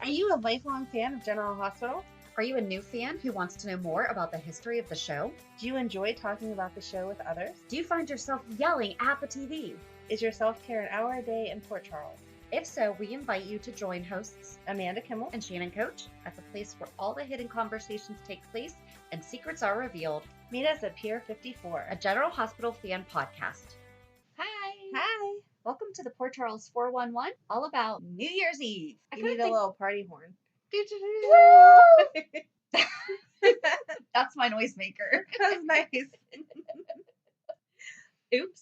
Are you a lifelong fan of General Hospital? Are you a new fan who wants to know more about the history of the show? Do you enjoy talking about the show with others? Do you find yourself yelling at the TV? Is your self-care an hour a day in Port Charles? If so, we invite you to join hosts Amanda Kimmel and Shannon Coach at the place where all the hidden conversations take place and secrets are revealed. Meet us at Pier 54, a General Hospital fan podcast. Hi. Hi. Welcome to the Port Charles 411, all about New Year's Eve. You need a little party horn. That's my noisemaker. That's nice. Oops.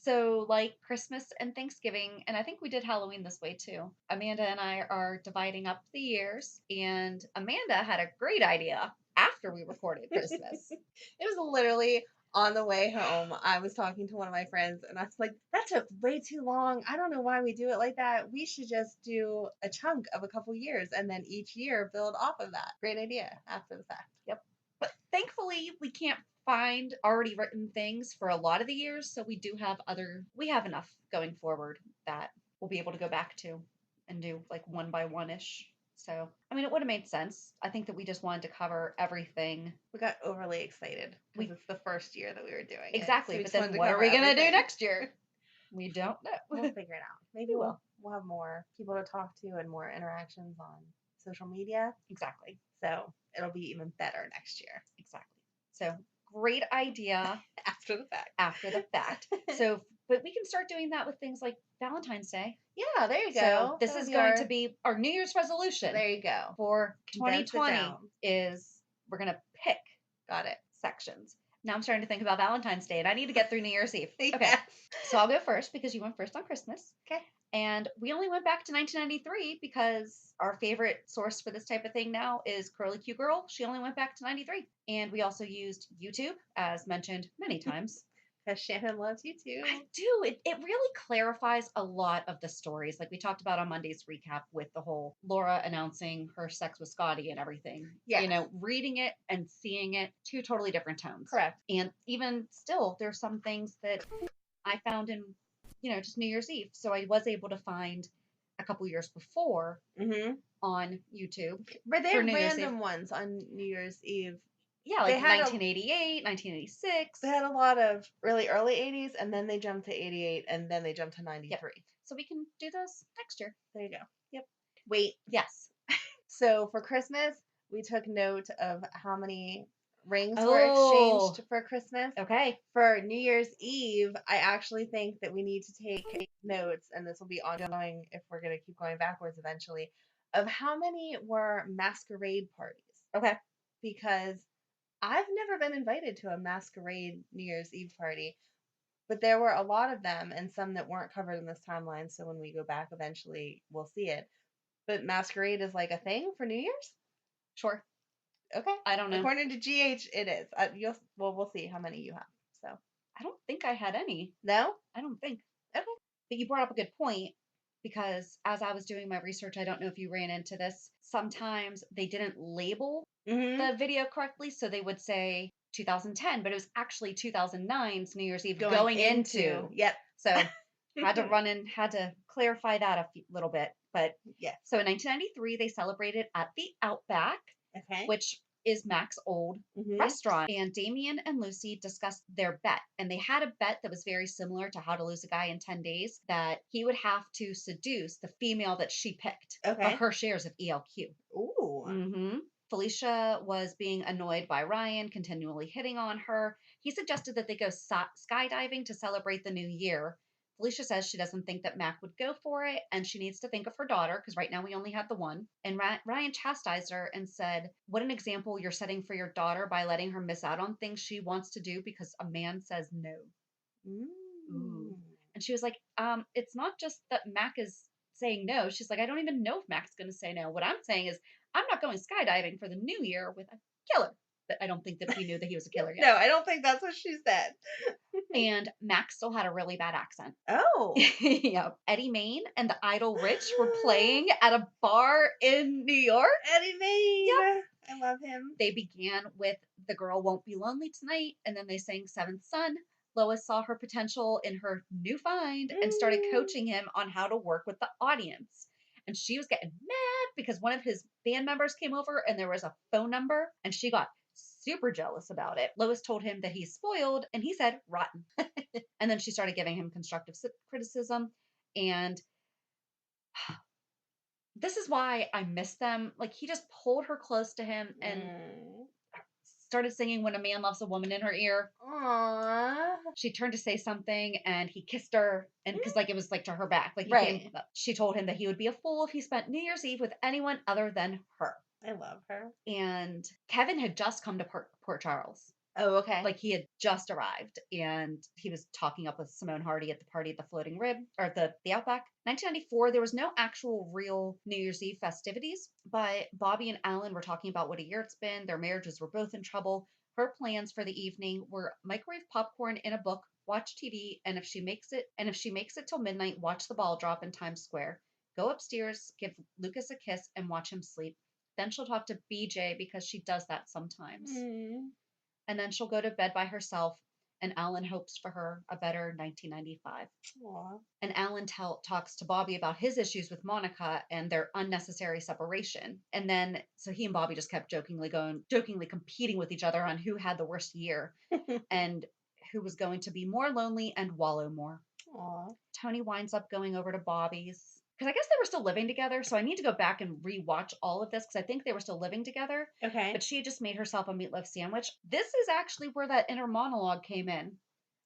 So, like Christmas and Thanksgiving, and I think we did Halloween this way too. Amanda and I are dividing up the years, and Amanda had a great idea after we recorded Christmas. It was literally on the way home. I was talking to one of my friends, and I was like, that took way too long. I don't know why we do it like that. We should just do a chunk of a couple years, and then each year build off of that. Great idea after the fact. Yep. But thankfully, we can't find already written things for a lot of the years, so we have enough going forward that we'll be able to go back to and do like one by one-ish. So, I mean, it would have made sense. I think that we just wanted to cover everything. We got overly excited because it's the first year that we were doing exactly, it. But then what are we going to do next year? We don't know. We'll figure it out. Maybe we'll have more people to talk to and more interactions on social media. Exactly. So it'll be even better next year. Exactly. So great idea. After the fact. So, but we can start doing that with things like Valentine's Day. Yeah, there you go. So this is going to be our New Year's resolution. There you go. For 2020 is we're going to pick sections. Now I'm starting to think about Valentine's Day, and I need to get through New Year's Eve. Yeah. Okay. So I'll go first because you went first on Christmas. Okay. And we only went back to 1993 because our favorite source for this type of thing now is Curlyqgrl. She only went back to 93. And we also used YouTube, as mentioned many times. Because Shannon loves YouTube. I do. It really clarifies a lot of the stories. Like we talked about on Monday's recap with the whole Laura announcing her sex with Scotty and everything. Yeah. You know, reading it and seeing it, two totally different tones. Correct. And even still, there's some things that I found in, just New Year's Eve. So I was able to find a couple years before on YouTube. But they're random ones on New Year's Eve. Yeah, like 1988, 1986. They had a lot of really early 80s, and then they jumped to 88, and then they jumped to 93. Yep. So we can do those next year. There you go. Yep. Wait. Yes. So for Christmas, we took note of how many rings were exchanged for Christmas. Okay. For New Year's Eve, I actually think that we need to take notes, and this will be ongoing if we're going to keep going backwards eventually, of how many were masquerade parties. Okay. Because I've never been invited to a masquerade New Year's Eve party, but there were a lot of them and some that weren't covered in this timeline, so when we go back eventually, we'll see it. But masquerade is like a thing for New Year's? Sure. Okay. I don't know. According to GH, it is. We'll see how many you have. So I don't think I had any. No? I don't think. Okay. But you brought up a good point because as I was doing my research, I don't know if you ran into this. Sometimes they didn't label the video correctly, so they would say 2010, but it was actually 2009's New Year's Eve going into. Yep. So had to clarify that a little bit. But yeah. So in 1993, they celebrated at the Outback, which is Mac's old restaurant. And Damien and Lucy discussed their bet. And they had a bet that was very similar to How to Lose a Guy in 10 Days, that he would have to seduce the female that she picked for her shares of ELQ. Ooh. Felicia was being annoyed by Ryan continually hitting on her. He suggested that they go skydiving to celebrate the new year. Felicia says she doesn't think that Mac would go for it, and she needs to think of her daughter, because right now we only had the one. And Ryan chastised her and said, what an example you're setting for your daughter by letting her miss out on things she wants to do because a man says no. Ooh. And she was like, it's not just that Mac is saying no. She's like, I don't even know if Mac's going to say no. What I'm saying is, I'm not going skydiving for the new year with a killer. But I don't think that we knew that he was a killer yet. No, I don't think that's what she said. And Mac still had a really bad accent. Oh. Yeah. Eddie Main and the Idle Rich were playing at a bar in New York. Eddie Main. Yep. I love him. They began with The Girl Won't Be Lonely Tonight, and then they sang Seventh Son. Lois saw her potential in her new find and started coaching him on how to work with the audience. and she was getting mad because one of his band members came over and there was a phone number, and she got super jealous about it. Lois told him that he's spoiled, and he said, rotten. And then she started giving him constructive criticism. And this is why I miss them. Like, he just pulled her close to him and Mm. started singing When a Man Loves a Woman in her ear. Aww. She turned to say something and he kissed her, and because like it was like to her back, like he Right. came, she told him that he would be a fool if he spent New Year's Eve with anyone other than her. I love her. And Kevin had just come to Port Charles. Oh, okay. Like, he had just arrived, and he was talking up with Simone Hardy at the party at the Floating Rib, or the Outback. 1994, there was no actual real New Year's Eve festivities, but Bobby and Alan were talking about what a year it's been. Their marriages were both in trouble. Her plans for the evening were microwave popcorn in a book, watch TV, and if she makes it till midnight, watch the ball drop in Times Square. Go upstairs, give Lucas a kiss, and watch him sleep. Then she'll talk to BJ because she does that sometimes. Mm. And then she'll go to bed by herself, and Alan hopes for her a better 1995. Aw. And Alan talks to Bobby about his issues with Monica and their unnecessary separation. And then, so he and Bobby just kept jokingly competing with each other on who had the worst year and who was going to be more lonely and wallow more. Aw. Tony winds up going over to Bobby's because I guess they were still living together. So I need to go back and rewatch all of this because I think they were still living together. Okay. But she had just made herself a meatloaf sandwich. This is actually where that inner monologue came in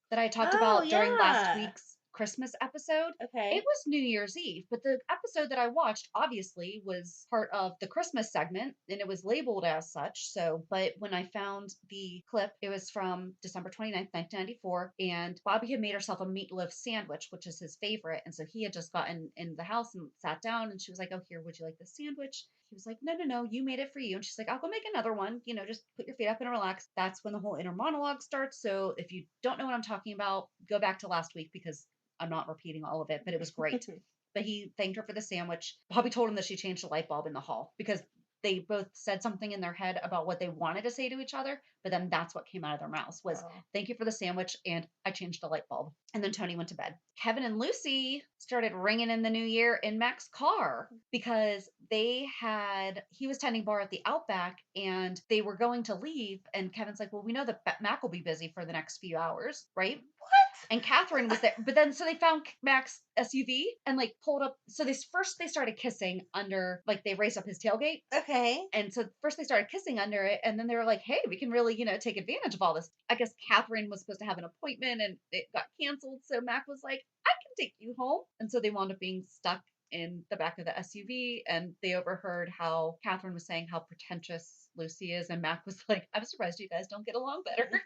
that I talked Oh, about during last yeah. week's Christmas episode. Okay. It was New Year's Eve, but the episode that I watched obviously was part of the Christmas segment and it was labeled as such. So, but when I found the clip, it was from December 29th, 1994, and Bobby had made herself a meatloaf sandwich, which is his favorite. And so he had just gotten in the house and sat down, and she was like, "Oh, here, would you like this sandwich?" He was like, "No, no, no, you made it for you." And she's like, "I'll go make another one. Just put your feet up and relax." That's when the whole inner monologue starts. So if you don't know what I'm talking about, go back to last week because I'm not repeating all of it, but it was great. But he thanked her for the sandwich. Bobby told him that she changed the light bulb in the hall because they both said something in their head about what they wanted to say to each other, but then that's what came out of their mouths was, Oh. "Thank you for the sandwich, and I changed the light bulb." And then Tony went to bed. Kevin and Lucy started ringing in the new year in Mac's car because he was tending bar at the Outback and they were going to leave. And Kevin's like, "Well, we know that Mac will be busy for the next few hours, right?" What? And Catherine was there. But then, so they found Mac's SUV and like pulled up. So they started kissing under, like, they raised up his tailgate. Okay. And so first they started kissing under it, and then they were like, "Hey, we can really, take advantage of all this." I guess Catherine was supposed to have an appointment and it got canceled. So Mac was like, "I can take you home." And so they wound up being stuck in the back of the SUV, and they overheard how Catherine was saying how pretentious Lucy is. And Mac was like, "I'm surprised you guys don't get along better."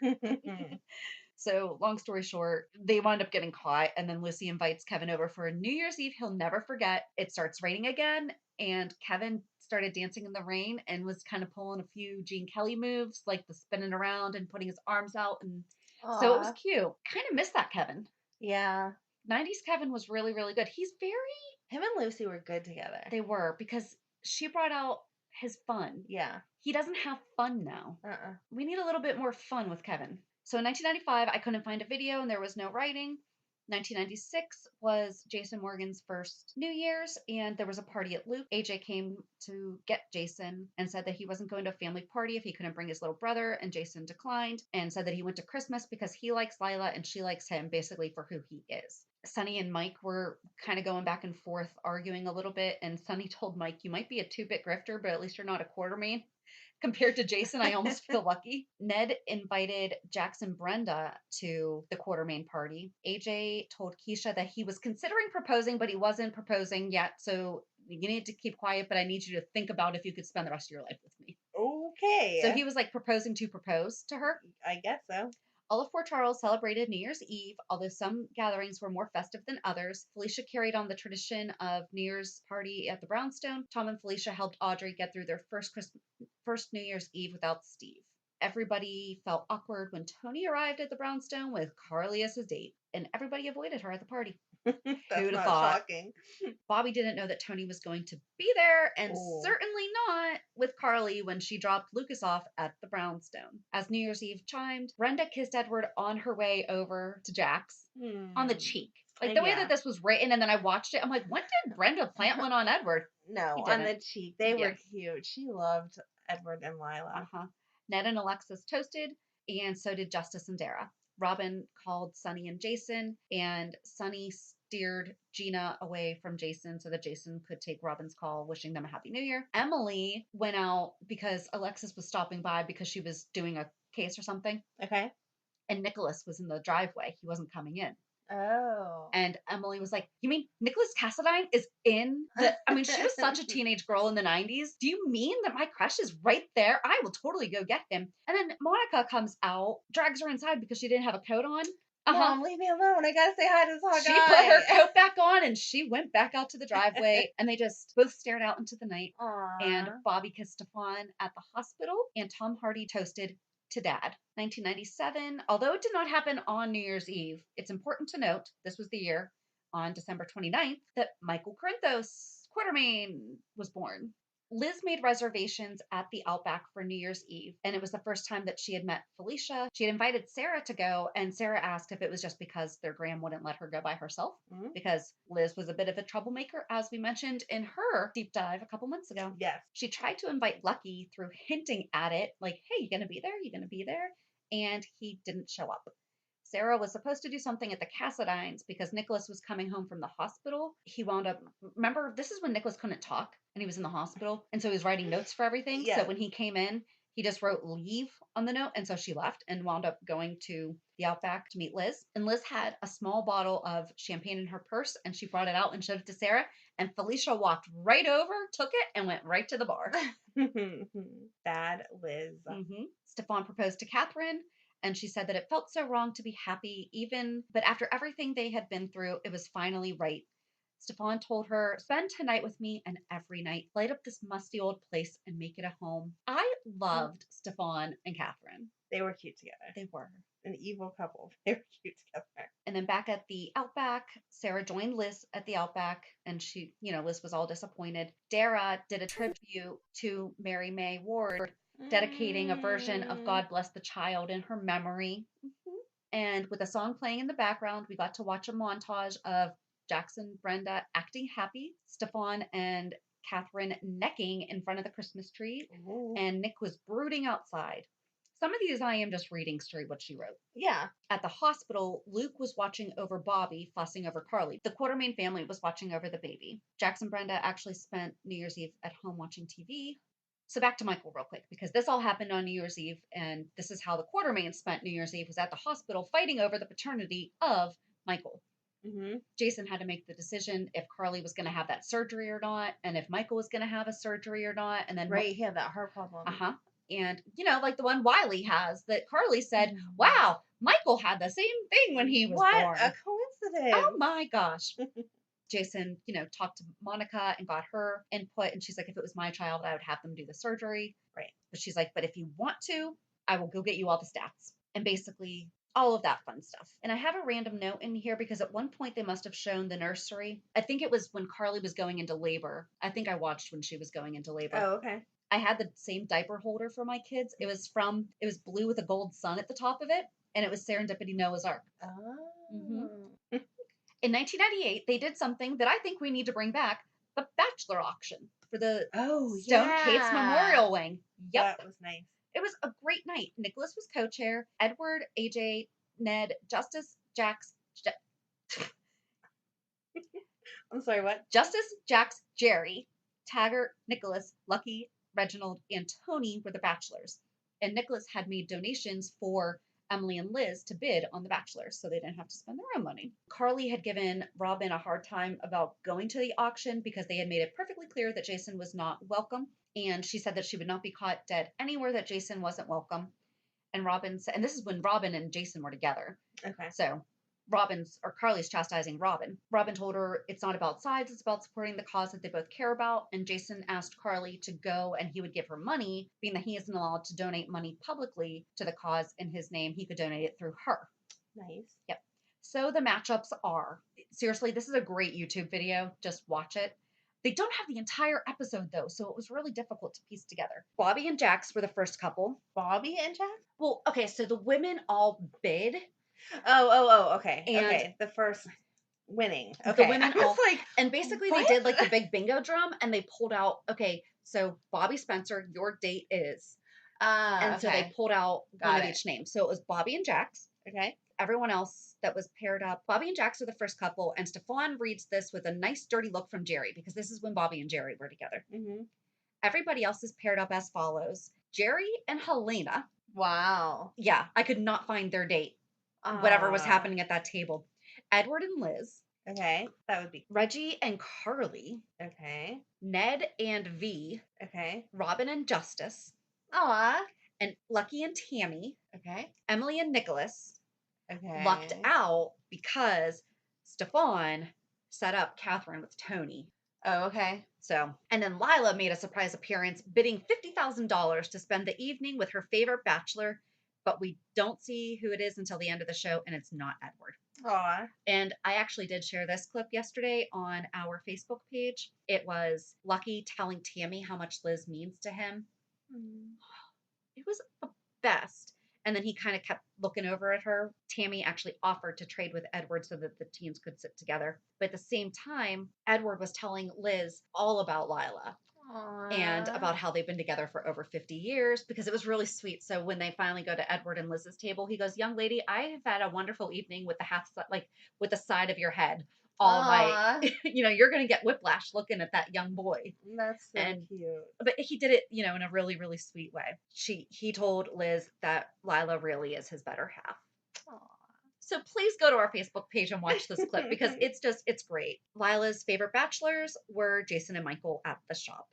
So, long story short, they wind up getting caught, and then Lucy invites Kevin over for a New Year's Eve he'll never forget. It starts raining again, and Kevin started dancing in the rain and was kind of pulling a few Gene Kelly moves, like the spinning around and putting his arms out, and so it was Aw. cute. Kind of miss that Kevin. Yeah. 90s Kevin was really, really good. He's very, Him and Lucy were good together. they were, because she brought out his fun. Yeah. He doesn't have fun now. Uh-uh. We need a little bit more fun with Kevin. So in 1995, I couldn't find a video and there was no writing. 1996 was Jason Morgan's first New Year's, and there was a party at Luke. AJ came to get Jason and said that he wasn't going to a family party if he couldn't bring his little brother, and Jason declined and said that he went to Christmas because he likes Lila and she likes him, basically for who he is. Sonny and Mike were kind of going back and forth, arguing a little bit, and Sonny told Mike, "You might be a two-bit grifter, but at least you're not a quartermain." Compared to Jason, I almost feel lucky. Ned invited Jax and Brenda to the Quartermain party. AJ told Keisha that he was considering proposing, but he wasn't proposing yet. So you need to keep quiet, but I need you to think about if you could spend the rest of your life with me. Okay. So he was like proposing to propose to her. I guess so. All of Port Charles celebrated New Year's Eve, although some gatherings were more festive than others. Felicia carried on the tradition of New Year's party at the Brownstone. Tom and Felicia helped Audrey get through their first New Year's Eve without Steve. Everybody felt awkward when Tony arrived at the Brownstone with Carly as his date, and everybody avoided her at the party. That's Who'd have not thought? shocking. Bobby didn't know that Tony was going to be there, and Oh. certainly not with Carly when she dropped Lucas off at the Brownstone. As New Year's Eve chimed, Brenda kissed Edward on her way over to Jack's on the cheek. Like the way that Yeah. this was written, and then I watched it, I'm like, when did Brenda plant one on Edward? No, He on didn't. the cheek. They Yeah. were cute. She loved Edward and Lila. Uh-huh. Ned and Alexis toasted, and so did Justice and Dara. Robin called Sunny and Jason, and Sunny steered Gina away from Jason so that Jason could take Robin's call, wishing them a happy new year. Emily went out because Alexis was stopping by because she was doing a case or something, Okay. and Nicholas was in the driveway. He wasn't coming in. Oh. And Emily was like, "You mean Nicholas Cassadine is in the?" I mean, she was such a teenage girl in the 90s. Do you mean that my crush is right there? I will totally go get him. And then Monica comes out, drags her inside because she didn't have a coat on. Uh huh. Mom, leave me alone. I gotta say hi to this hot She put her guy. coat back on and she went back out to the driveway and they just both stared out into the night. And Aw. Bobby kissed Stefan at the hospital and Tom Hardy toasted to Dad. 1997, although it did not happen on New Year's Eve, it's important to note this was the year on December 29th that Michael Corinthos Quartermain was born. Liz made reservations at the Outback for New Year's Eve, and it was the first time that she had met Felicia. She had invited Sarah to go, and Sarah asked if it was just because their Graham wouldn't let her go by herself, Mhm. because Liz was a bit of a troublemaker, as we mentioned in her deep dive a couple months ago. Yes. She tried to invite Lucky through hinting at it, like, hey, you gonna be there? You gonna be there? And he didn't show up. Sarah was supposed to do something at the Cassadines because Nicholas was coming home from the hospital. He wound up, remember, this is when Nicholas couldn't talk and he was in the hospital. And so he was writing notes for everything. So Yes. when he came in, he just wrote leave on the note. And so she left and wound up going to the Outback to meet Liz. And Liz had a small bottle of champagne in her purse and she brought it out and showed it to Sarah. And Felicia walked right over, took it, and went right to the bar. Bad Liz. Stefan proposed to Catherine, and she said that it felt so wrong to be happy, but after everything they had been through, it was finally right. Stefan told her, spend tonight with me and every night. Light up this musty old place and make it a home. I loved Stefan and Catherine. They were cute together. They were. An evil couple. They were cute together. And then back at the Outback, Sarah joined Liz at the Outback, and she, Liz was all disappointed. Dara did a tribute to Mary May Ward, dedicating a version of God Bless the Child in her memory. And with a song playing in the background, we got to watch a montage of Jackson, Brenda acting happy, Stefan and Catherine necking in front of the Christmas tree, Ooh. and Nick was brooding outside. Some of these I am just reading straight what she wrote. Yeah. At the hospital, Luke was watching over Bobby, fussing over Carly. The Quartermain family was watching over the baby. Jackson and Brenda actually spent New Year's Eve at home watching TV. So back to Michael real quick, because this all happened on New Year's Eve, and this is how the Quartermain spent New Year's Eve, was at the hospital fighting over the paternity of Michael. Jason had to make the decision if Carly was going to have that surgery or not, and if Michael was going to have a surgery or not. And then he had that heart problem. And like the one Wiley has, that Carly said, wow, Michael had the same thing when he was born. What a coincidence. Oh my gosh. Jason, talked to Monica and got her input. And she's like, if it was my child, I would have them do the surgery. Right. But she's like, but if you want to, I will go get you all the stats. And basically all of that fun stuff. And I have a random note in here because at one point they must have shown the nursery. I think it was when Carly was going into labor. I think I watched when she was going into labor. Oh, okay. I had the same diaper holder for my kids. It was blue with a gold sun at the top of it, and it was Serendipity Noah's Ark. Oh. In 1998, they did something that I think we need to bring back, the Bachelor auction for the Stone Cates Memorial Wing. Yep. That was nice. It was a great night. Nicholas was co-chair. Edward, AJ, Ned, Justice, Jax. I'm sorry, what? Justice, Jax, Jerry, Taggart, Nicholas, Lucky, Reginald, and Tony were the bachelors. And Nicholas had made donations for Emily and Liz to bid on the bachelors, so they didn't have to spend their own money. Carly had given Robin a hard time about going to the auction because they had made it perfectly clear that Jason was not welcome. And she said that she would not be caught dead anywhere that Jason wasn't welcome. And Robin said, and this is when Robin and Jason were together. Okay. So Carly's chastising Robin. Robin told her it's not about sides, it's about supporting the cause that they both care about. And Jason asked Carly to go and he would give her money, being that he isn't allowed to donate money publicly to the cause in his name. He could donate it through her. Nice. Yep. So the matchups are, seriously, this is a great YouTube video. Just watch it. They don't have the entire episode though, so it was really difficult to piece together. Bobby and Jax were the first couple. Bobby and Jax? Well, okay, so the women all bid. Oh, okay. And okay. The first. winning. The Okay. I women was all, like, and basically they what? did like the big bingo drum and they pulled out, okay, so Bobby Spencer, your date is. And so they Okay. pulled out one Got of it. each name. So it was Bobby and Jax. Okay. Everyone else that was paired up, Bobby and Jax are the first couple, and Stefan reads this with a nice dirty look from Jerry because this is when Bobby and Jerry were together. Hmm. Everybody else is paired up as follows: Jerry and Helena. Wow. Yeah, I could not find their date, whatever was Ah. happening at that table. Edward and Liz, Okay. That would be Reggie and Carly, okay. Ned and V, Okay. Robin and Justice, Aw. and Lucky and Tammy, Okay. Emily and Nicholas, lucked Okay. out because Stefan set up Catherine with Tony. Oh, okay. So, and then Lila made a surprise appearance, bidding $50,000 to spend the evening with her favorite bachelor, but we don't see who it is until the end of the show, and it's not Edward. Aw. And I actually did share this clip yesterday on our Facebook page. It was Lucky telling Tammy how much Liz means to him. Mm. It was the best. And then he kind of kept looking over at her. Tammy actually offered to trade with Edward so that the teams could sit together. But at the same time, Edward was telling Liz all about Lila and Aw. about how they've been together for over 50 years because it was really sweet. So when they finally go to Edward and Liz's table, he goes, "Young lady, I have had a wonderful evening with the like with the side of your head all night. Aw. You're going to get whiplash looking at that young boy." That's so And cute. but he did it, in a really, really sweet way. He told Liz that Lila really is his better half. So please go to our Facebook page and watch this clip because Aw. it's great. Lila's favorite bachelors were Jason and Michael at the shop.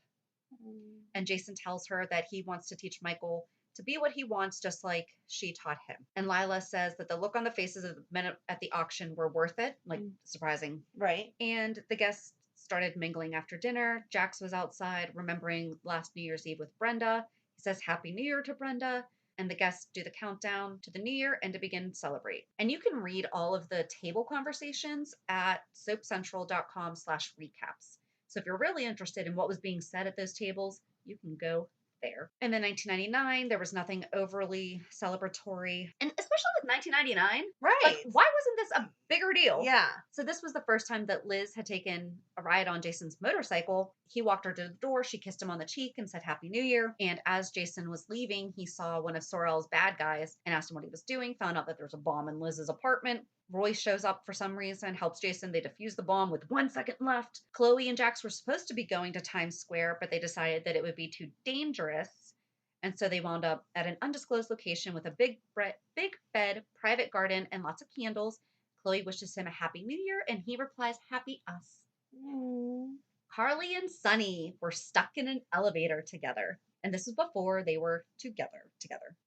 And Jason tells her that he wants to teach Michael to be what he wants, just like she taught him. And Lila says that the look on the faces of the men at the auction were worth it, like surprising. Right. And the guests started mingling after dinner. Jax was outside remembering last New Year's Eve with Brenda. He says Happy New Year to Brenda. And the guests do the countdown to the new year and to begin to celebrate. And you can read all of the table conversations at soapcentral.com/recaps. So if you're really interested in what was being said at those tables, you can go there. And then 1999, there was nothing overly celebratory. And especially with 1999, like, Right. why wasn't this a bigger deal? Yeah. So this was the first time that Liz had taken a ride on Jason's motorcycle. He walked her to the door, she kissed him on the cheek and said Happy New Year. And as Jason was leaving, he saw one of Sorel's bad guys and asked him what he was doing, found out that there's a bomb in Liz's apartment. Roy shows up for some reason, helps Jason. They defuse the bomb with 1 second left. Chloe and Jax were supposed to be going to Times Square, but they decided that it would be too dangerous. And so they wound up at an undisclosed location with a big bed, private garden, and lots of candles. Chloe wishes him a happy new year, and he replies, Happy us. Mm. Carly and Sunny were stuck in an elevator together. And this was before they were together.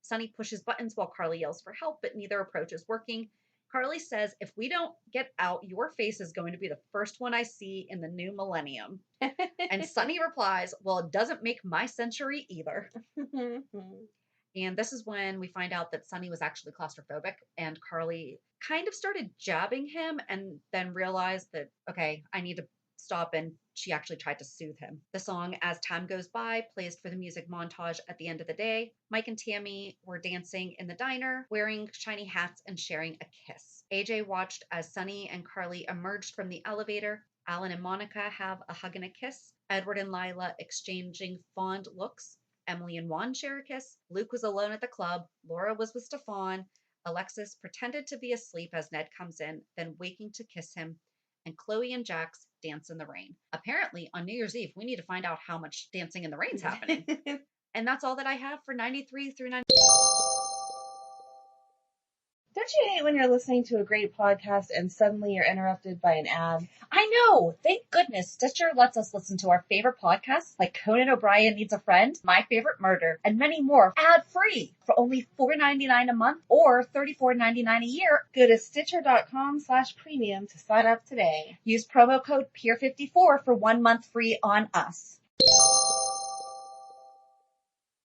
Sunny pushes buttons while Carly yells for help, but neither approach is working. Carly says, if we don't get out, your face is going to be the first one I see in the new millennium. And Sunny replies, well, it doesn't make my century either. And this is when we find out that Sunny was actually claustrophobic, and Carly kind of started jabbing him and then realized that, okay, I need to stop. And she actually tried to soothe him. The song As Time Goes By plays for the music montage at the end of the day. Mike and Tammy were dancing in the diner, wearing shiny hats and sharing a kiss. AJ watched as Sunny and Carly emerged from the elevator. Alan and Monica have a hug and a kiss. Edward and Lila exchanging fond looks. Emily and Juan share a kiss. Luke was alone at the club. Laura was with Stefan. Alexis pretended to be asleep as Ned comes in, then waking to kiss him. And Chloe and Jax dance in the rain. Apparently, on New Year's Eve, we need to find out how much dancing in the rain's happening. And that's all that I have for 93 through 90. Don't you hate when you're listening to a great podcast and suddenly you're interrupted by an ad? I know! Thank goodness Stitcher lets us listen to our favorite podcasts like Conan O'Brien Needs a Friend, My Favorite Murder, and many more ad-free for only $4.99 a month or $34.99 a year. Go to Stitcher.com/premium to sign up today. Use promo code PEER54 for 1 month free on us.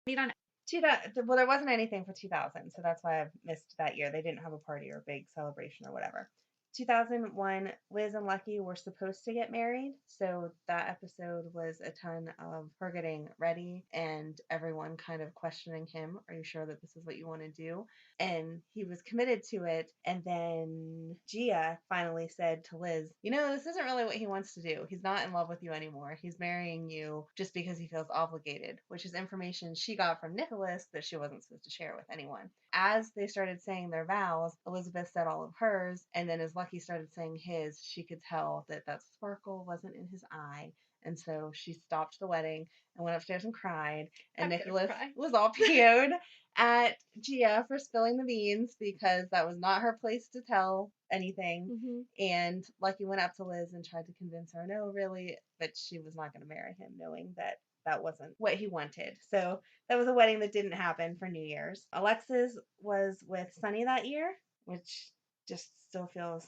Well, there wasn't anything for 2000, so that's why I've missed that year. They didn't have a party or a big celebration or whatever. 2001, Liz and Lucky were supposed to get married. So that episode was a ton of her getting ready and everyone kind of questioning him. Are you sure that this is what you want to do? And he was committed to it. And then Gia finally said to Liz, this isn't really what he wants to do. He's not in love with you anymore. He's marrying you just because he feels obligated, which is information she got from Nicholas that she wasn't supposed to share with anyone. As they started saying their vows, Elizabeth said all of hers, and then as Lucky started saying his, she could tell that that sparkle wasn't in his eye. And so she stopped the wedding and went upstairs and cried. And I'm gonna Nicholas cry. was all PO'd at Gia for spilling the beans because that was not her place to tell anything. Mm-hmm. And Lucky went up to Liz and tried to convince her, no, really, but she was not going to marry him, knowing that that wasn't what he wanted. So that was a wedding that didn't happen for New Year's. Alexis was with Sunny that year, which just still feels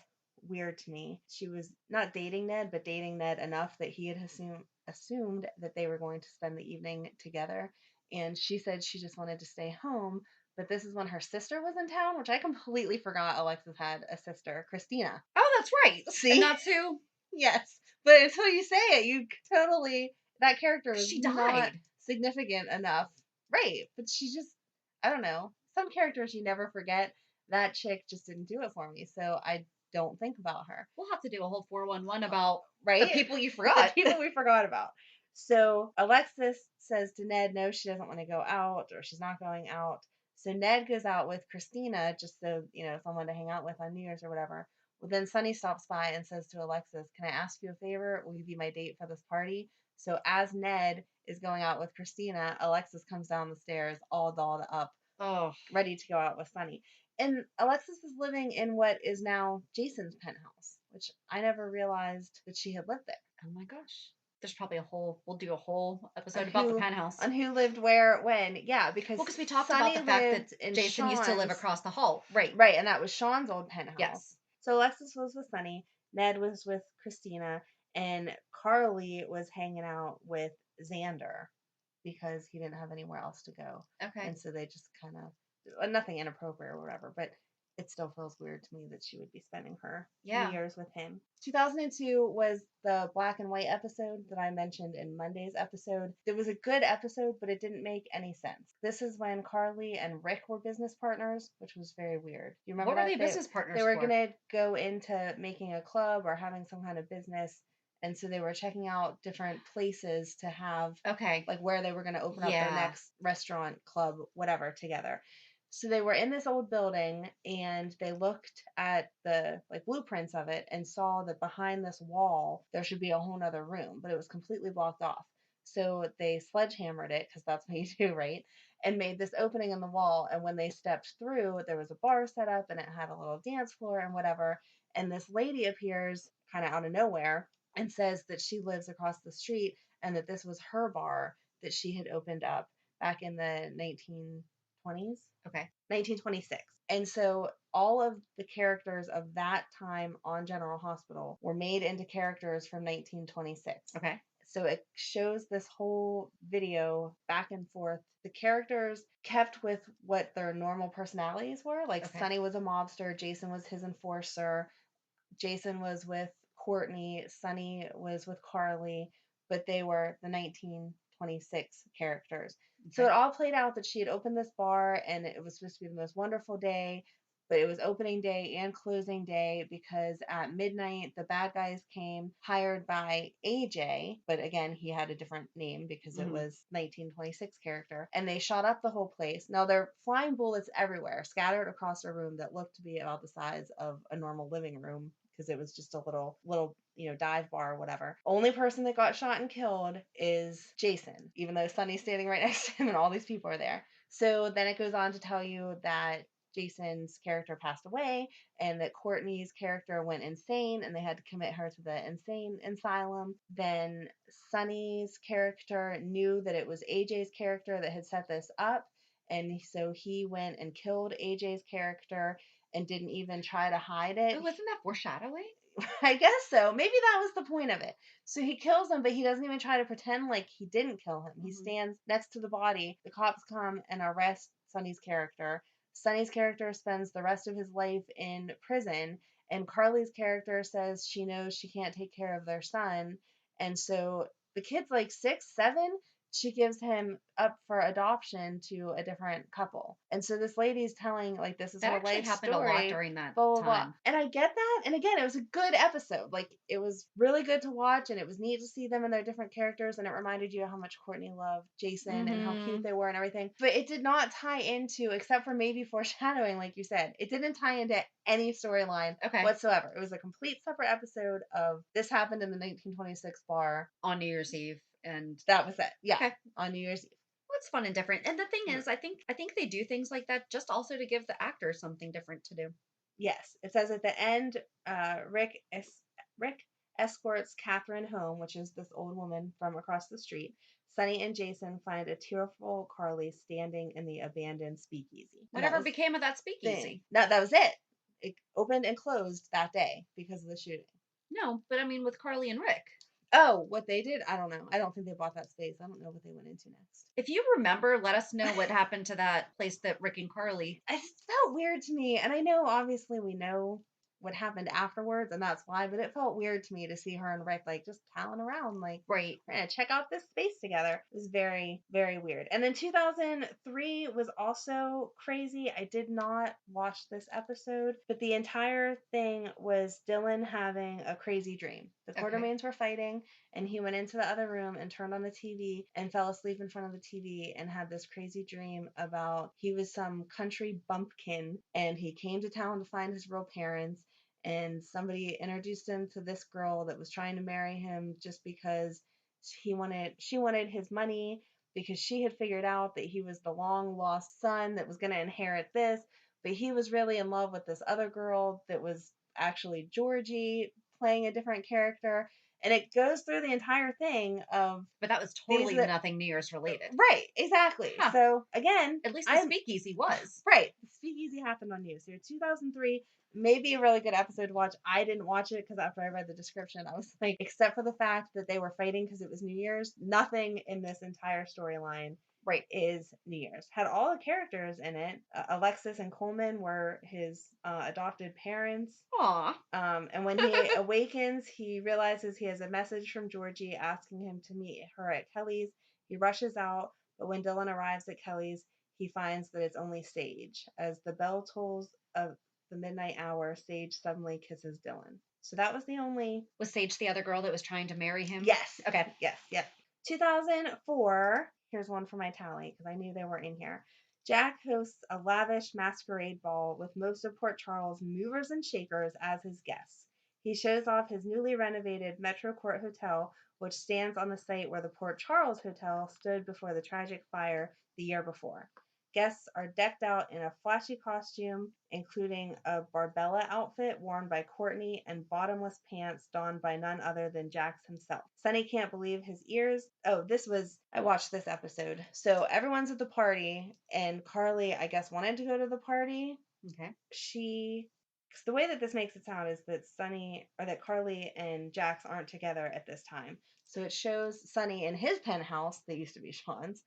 weird to me. She was not dating Ned, but dating Ned enough that he had assumed that they were going to spend the evening together. And she said she just wanted to stay home. But this is when her sister was in town, which I completely forgot Alexis had a sister, Christina. Oh, that's right. And See? that's who Yes. But until you say it, you totally, that character was she not died. significant enough. Right. But she just, I don't know. Some characters you never forget. That chick just didn't do it for me. So I don't think about her. We'll have to do a whole 411 about the Right? people you The forgot. people we forgot about. So Alexis says to Ned, no, she doesn't want to go out or she's not going out. So Ned goes out with Christina just so, someone to hang out with on New Year's or whatever. Well, then Sunny stops by and says to Alexis, can I ask you a favor? Will you be my date for this party? So as Ned is going out with Christina, Alexis comes down the stairs all dolled up, Oh, ready to go out with Sunny. And Alexis is living in what is now Jason's penthouse, which I never realized that she had lived there. oh my gosh. There's probably we'll do a whole On episode about the who penthouse. on who lived where when. Yeah, because Well, because we talked about Sunny the fact that lived in Jason used to live Sean's. across the hall. Right. Right, and that was Sean's old penthouse. Yes. So Alexis was with Sunny, Ned was with Christina, and Carly was hanging out with Xander because he didn't have anywhere else to go. Okay. And so they just kind of, nothing inappropriate or whatever, but it still feels weird to me that she would be spending her New Yeah. Year's with him. 2002 was the black and white episode that I mentioned in Monday's episode. It was a good episode, but it didn't make any sense. This is when Carly and Rick were business partners, which was very weird. You remember What were that? they business partners They were for? going to go into making a club or having some kind of business. And so they were checking out different places to have, Okay. like where they were going to open up their Yeah. next restaurant, club, whatever, together. So they were in this old building and they looked at the like blueprints of it and saw that behind this wall there should be a whole nother room, but it was completely blocked off. So they sledgehammered it, because that's what you do, right? And made this opening in the wall. And when they stepped through, there was a bar set up and it had a little dance floor and whatever. And this lady appears kind of out of nowhere and says that she lives across the street and that this was her bar that she had opened up back in the 1920s. Okay. 1926. And so all of the characters of that time on General Hospital were made into characters from 1926. Okay. So it shows this whole video back and forth. The characters kept with what their normal personalities were. Like Okay. Sonny was a mobster, Jason was his enforcer, Jason was with Courtney, Sonny was with Carly, but they were the 1926 characters. So it Okay. all played out that she had opened this bar and it was supposed to be the most wonderful day, but it was opening day and closing day because at midnight the bad guys came, hired by AJ, but again he had a different name because it Mhm. was 1926 character, and they shot up the whole place. Now they're flying bullets everywhere, scattered across a room that looked to be about the size of a normal living room because it was just a little dive bar or whatever. Only person that got shot and killed is Jason, even though Sunny's standing right next to him and all these people are there. So then it goes on to tell you that Jason's character passed away and that Courtney's character went insane and they had to commit her to the insane asylum. Then Sunny's character knew that it was AJ's character that had set this up, and so he went and killed AJ's character and didn't even try to hide it. Oh, wasn't that foreshadowing? I guess so. Maybe that was the point of it. So he kills him, but he doesn't even try to pretend like he didn't kill him. He stands next to the body. The cops come and arrest Sonny's character. Sonny's character spends the rest of his life in prison, And Carly's character says she knows she can't take care of their son. And so the kid's like 6, 7. She gives him up for adoption to a different couple. And so this lady's telling, like, this is That her actually life happened a lot story, during that blah, blah, blah. time. And I get that. And again, it was a good episode. Like, it was really good to watch, and it was neat to see them and their different characters. And it reminded you how much Courtney loved Jason and how cute Mm-hmm. they were and everything. But it did not tie into, except for maybe foreshadowing, like you said, it didn't tie into any storyline Okay. whatsoever. It was a complete separate episode of this happened in the 1926 bar. On New Year's Eve, and That was it. Yeah, okay. on New Year's Eve. Well, it's fun and different. And the thing Mhm. is, I think they do things like that just also to give the actors something different to do. Yes, it says at the end, Rick escorts Catherine home, which is this old woman from across the street. Sunny and Jason find a tearful Carly standing in the abandoned speakeasy, and that Whatever was became of that thing. speakeasy? That was it. It opened and closed that day because of the shooting. No, but I mean with Carly and Rick. Oh, what they did? I don't know. I don't think they bought that space. I don't know what they went into next. If you remember, let us know what happened to that place that Rick and Carly. It just felt weird to me. And I know, obviously, we know what happened afterwards, and that's why, but it felt weird to me to see her and Rick, like, just palling around, like, Right. we're gonna check out this space together. It was very, very weird. And then 2003 was also crazy. I did not watch this episode, but the entire thing was Dylan having a crazy dream. The Okay. Quartermains were fighting, and he went into the other room and turned on the TV and fell asleep in front of the TV and had this crazy dream about he was some country bumpkin and he came to town to find his real parents, and somebody introduced him to this girl that was trying to marry him just because she wanted his money because she had figured out that he was the long lost son that was going to inherit this, but he was really in love with this other girl that was actually Georgie playing a different character, and it goes through the entire thing of But that was these totally nothing New Year's related. right, exactly. Huh. So again, At least the I'm speakeasy was. right. Speakeasy happened on you. So 2003 may be a really good episode to watch. I didn't watch it because after I read the description, I was like, except for the fact that they were fighting because it was New Year's, nothing in this entire storyline Right. is New Year's. Had all the characters in it. Alexis and Coleman were his adopted parents. Aw. And when he awakens, he realizes he has a message from Georgie asking him to meet her at Kelly's. He rushes out, but when Dylan arrives at Kelly's, he finds that it's only Sage. As the bell tolls of the midnight hour, Sage suddenly kisses Dylan. So that was the only. Was Sage the other girl that was trying to marry him? Yes. Okay. Yes. Yes. 2004. Here's one for my tally because I knew they were in here. Jack hosts a lavish masquerade ball with most of Port Charles' movers and shakers as his guests. He shows off his newly renovated Metro Court Hotel, which stands on the site where the Port Charles Hotel stood before the tragic fire the year before. Guests are decked out in a flashy costume, including a Barbella outfit worn by Courtney and bottomless pants donned by none other than Jax himself. Sunny can't believe his ears. Oh, I watched this episode. So everyone's at the party, and Carly, I guess, wanted to go to the party. Okay. Cause the way that this makes it sound is that that Carly and Jax aren't together at this time. So it shows Sunny in his penthouse that used to be Sean's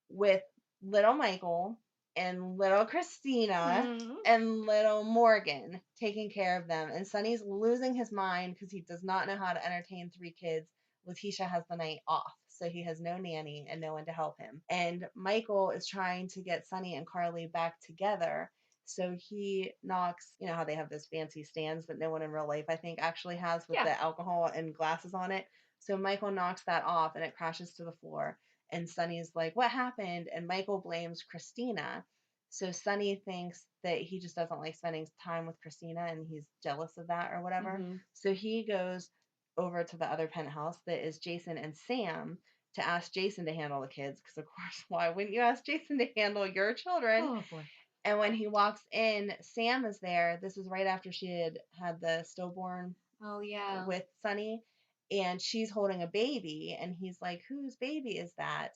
with little Michael and little Christina Mm. and little Morgan taking care of them. And Sonny's losing his mind because he does not know how to entertain 3 kids. Letitia has the night off, so he has no nanny and no one to help him. And Michael is trying to get Sonny and Carly back together. So he knocks, you know how they have those fancy stands that no one in real life, I think, actually has with Yeah. the alcohol and glasses on it. So Michael knocks that off and it crashes to the floor. And Sunny's like, "What happened?" And Michael blames Christina. So Sunny thinks that he just doesn't like spending time with Christina and he's jealous of that or whatever. Mm-hmm. So he goes over to the other penthouse that is Jason and Sam to ask Jason to handle the kids. Because, of course, why wouldn't you ask Jason to handle your children? Oh boy. And when he walks in, Sam is there. This was right after she had the stillborn Oh yeah. with Sunny, and she's holding a baby, and he's like, "Whose baby is that?"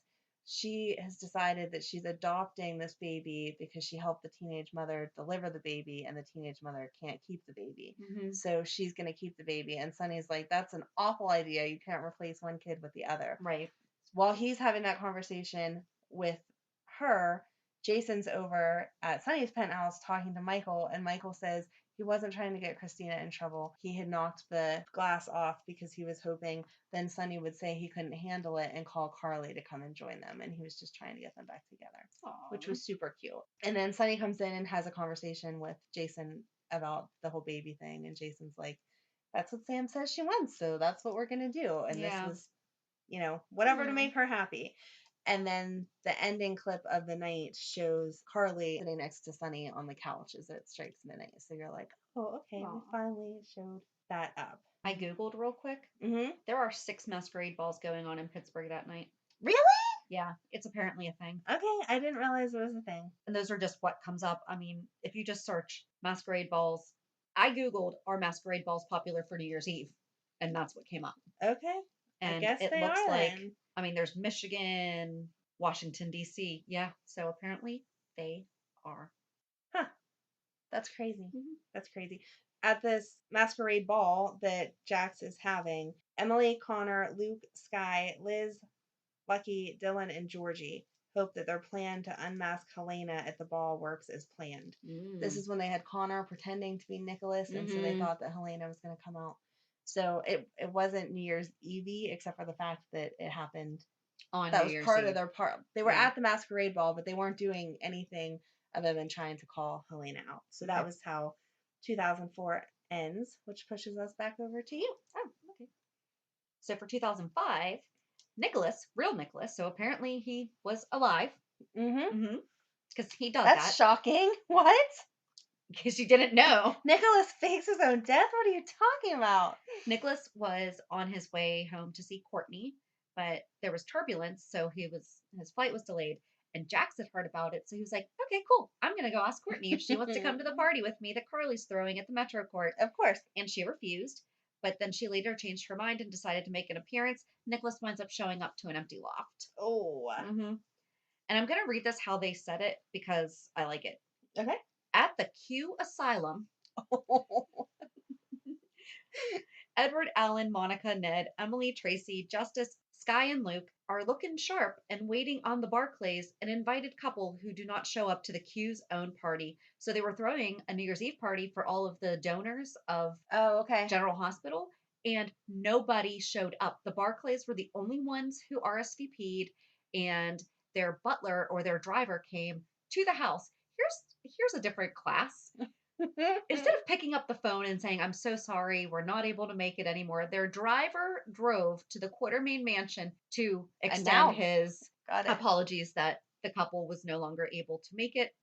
She has decided that she's adopting this baby because she helped the teenage mother deliver the baby, and the teenage mother can't keep the baby. Mm-hmm. So she's going to keep the baby. And Sunny's like, "That's an awful idea. You can't replace one kid with the other." Right. While he's having that conversation with her, Jason's over at Sunny's penthouse talking to Michael, and Michael says He wasn't trying to get Christina in trouble. He had knocked the glass off because he was hoping then Sonny would say he couldn't handle it and call Carly to come and join them. And he was just trying to get them back together, which Aw. was super cute. And then Sonny comes in and has a conversation with Jason about the whole baby thing. And Jason's like, that's what Sam says she wants. So that's what we're going to do. And this Yeah. was, whatever to Aw. make her happy. And then the ending clip of the night shows Carly sitting next to Sonny on the couch as it strikes midnight. So you're like, oh, okay, we Aw. finally showed that up. I Googled real quick. Mm-hmm. There are 6 masquerade balls going on in Pittsburgh that night. Really? Yeah, it's apparently a thing. Okay, I didn't realize it was a thing. And those are just what comes up. I mean, if you just search masquerade balls, I Googled, are masquerade balls popular for New Year's Eve? And that's what came up. Okay. I And guess it they looks are like, then. I mean, there's Michigan, Washington, D.C. Yeah, so apparently they are. Huh. That's crazy. Mhm. That's crazy. At this masquerade ball that Jax is having, Emily, Connor, Luke, Sky, Liz, Lucky, Dylan, and Georgie hope that their plan to unmask Helena at the ball works as planned. This Mm. is when they had Connor pretending to be Nicholas, and so they Mhm. thought that Helena was going to come out. So it wasn't New Year's Eve, except for the fact that it happened. On That New was Year's part of Eve. their part. They were Yeah. at the masquerade ball, but they weren't doing anything other than trying to call Helena out. So that Okay. was how 2004 ends, which pushes us back over to you. Oh, okay. So for 2005, Nicholas, real Nicholas, so apparently he was alive. Mm-hmm. Mm-hmm. Because he does That's that. shocking. What? Because you didn't know. Nicholas fakes his own death? What are you talking about? Nicholas was on his way home to see Courtney, but there was turbulence, so his flight was delayed. And Jax had heard about it, so he was like, "Okay, cool. I'm gonna go ask Courtney if she wants to come to the party with me that Carly's throwing at the Metro Court." Of course. And she refused, but then she later changed her mind and decided to make an appearance. Nicholas winds up showing up to an empty loft. Oh. Mm-hmm. And I'm gonna read this how they said it because I like it. Okay. At the Q Asylum, Edward, Alan, Monica, Ned, Emily, Tracy, Justice, Sky, and Luke are looking sharp and waiting on the Barclays, an invited couple who do not show up to the Q's own party. So they were throwing a New Year's Eve party for all of the donors of Oh, okay. General Hospital, and nobody showed up. The Barclays were the only ones who RSVP'd, and their butler or their driver came to the house. Here's a different class. Instead of picking up the phone and saying, "I'm so sorry, we're not able to make it anymore," their driver drove to the Quartermain mansion to extend Announce. his Got it. apologies that the couple was no longer able to make it.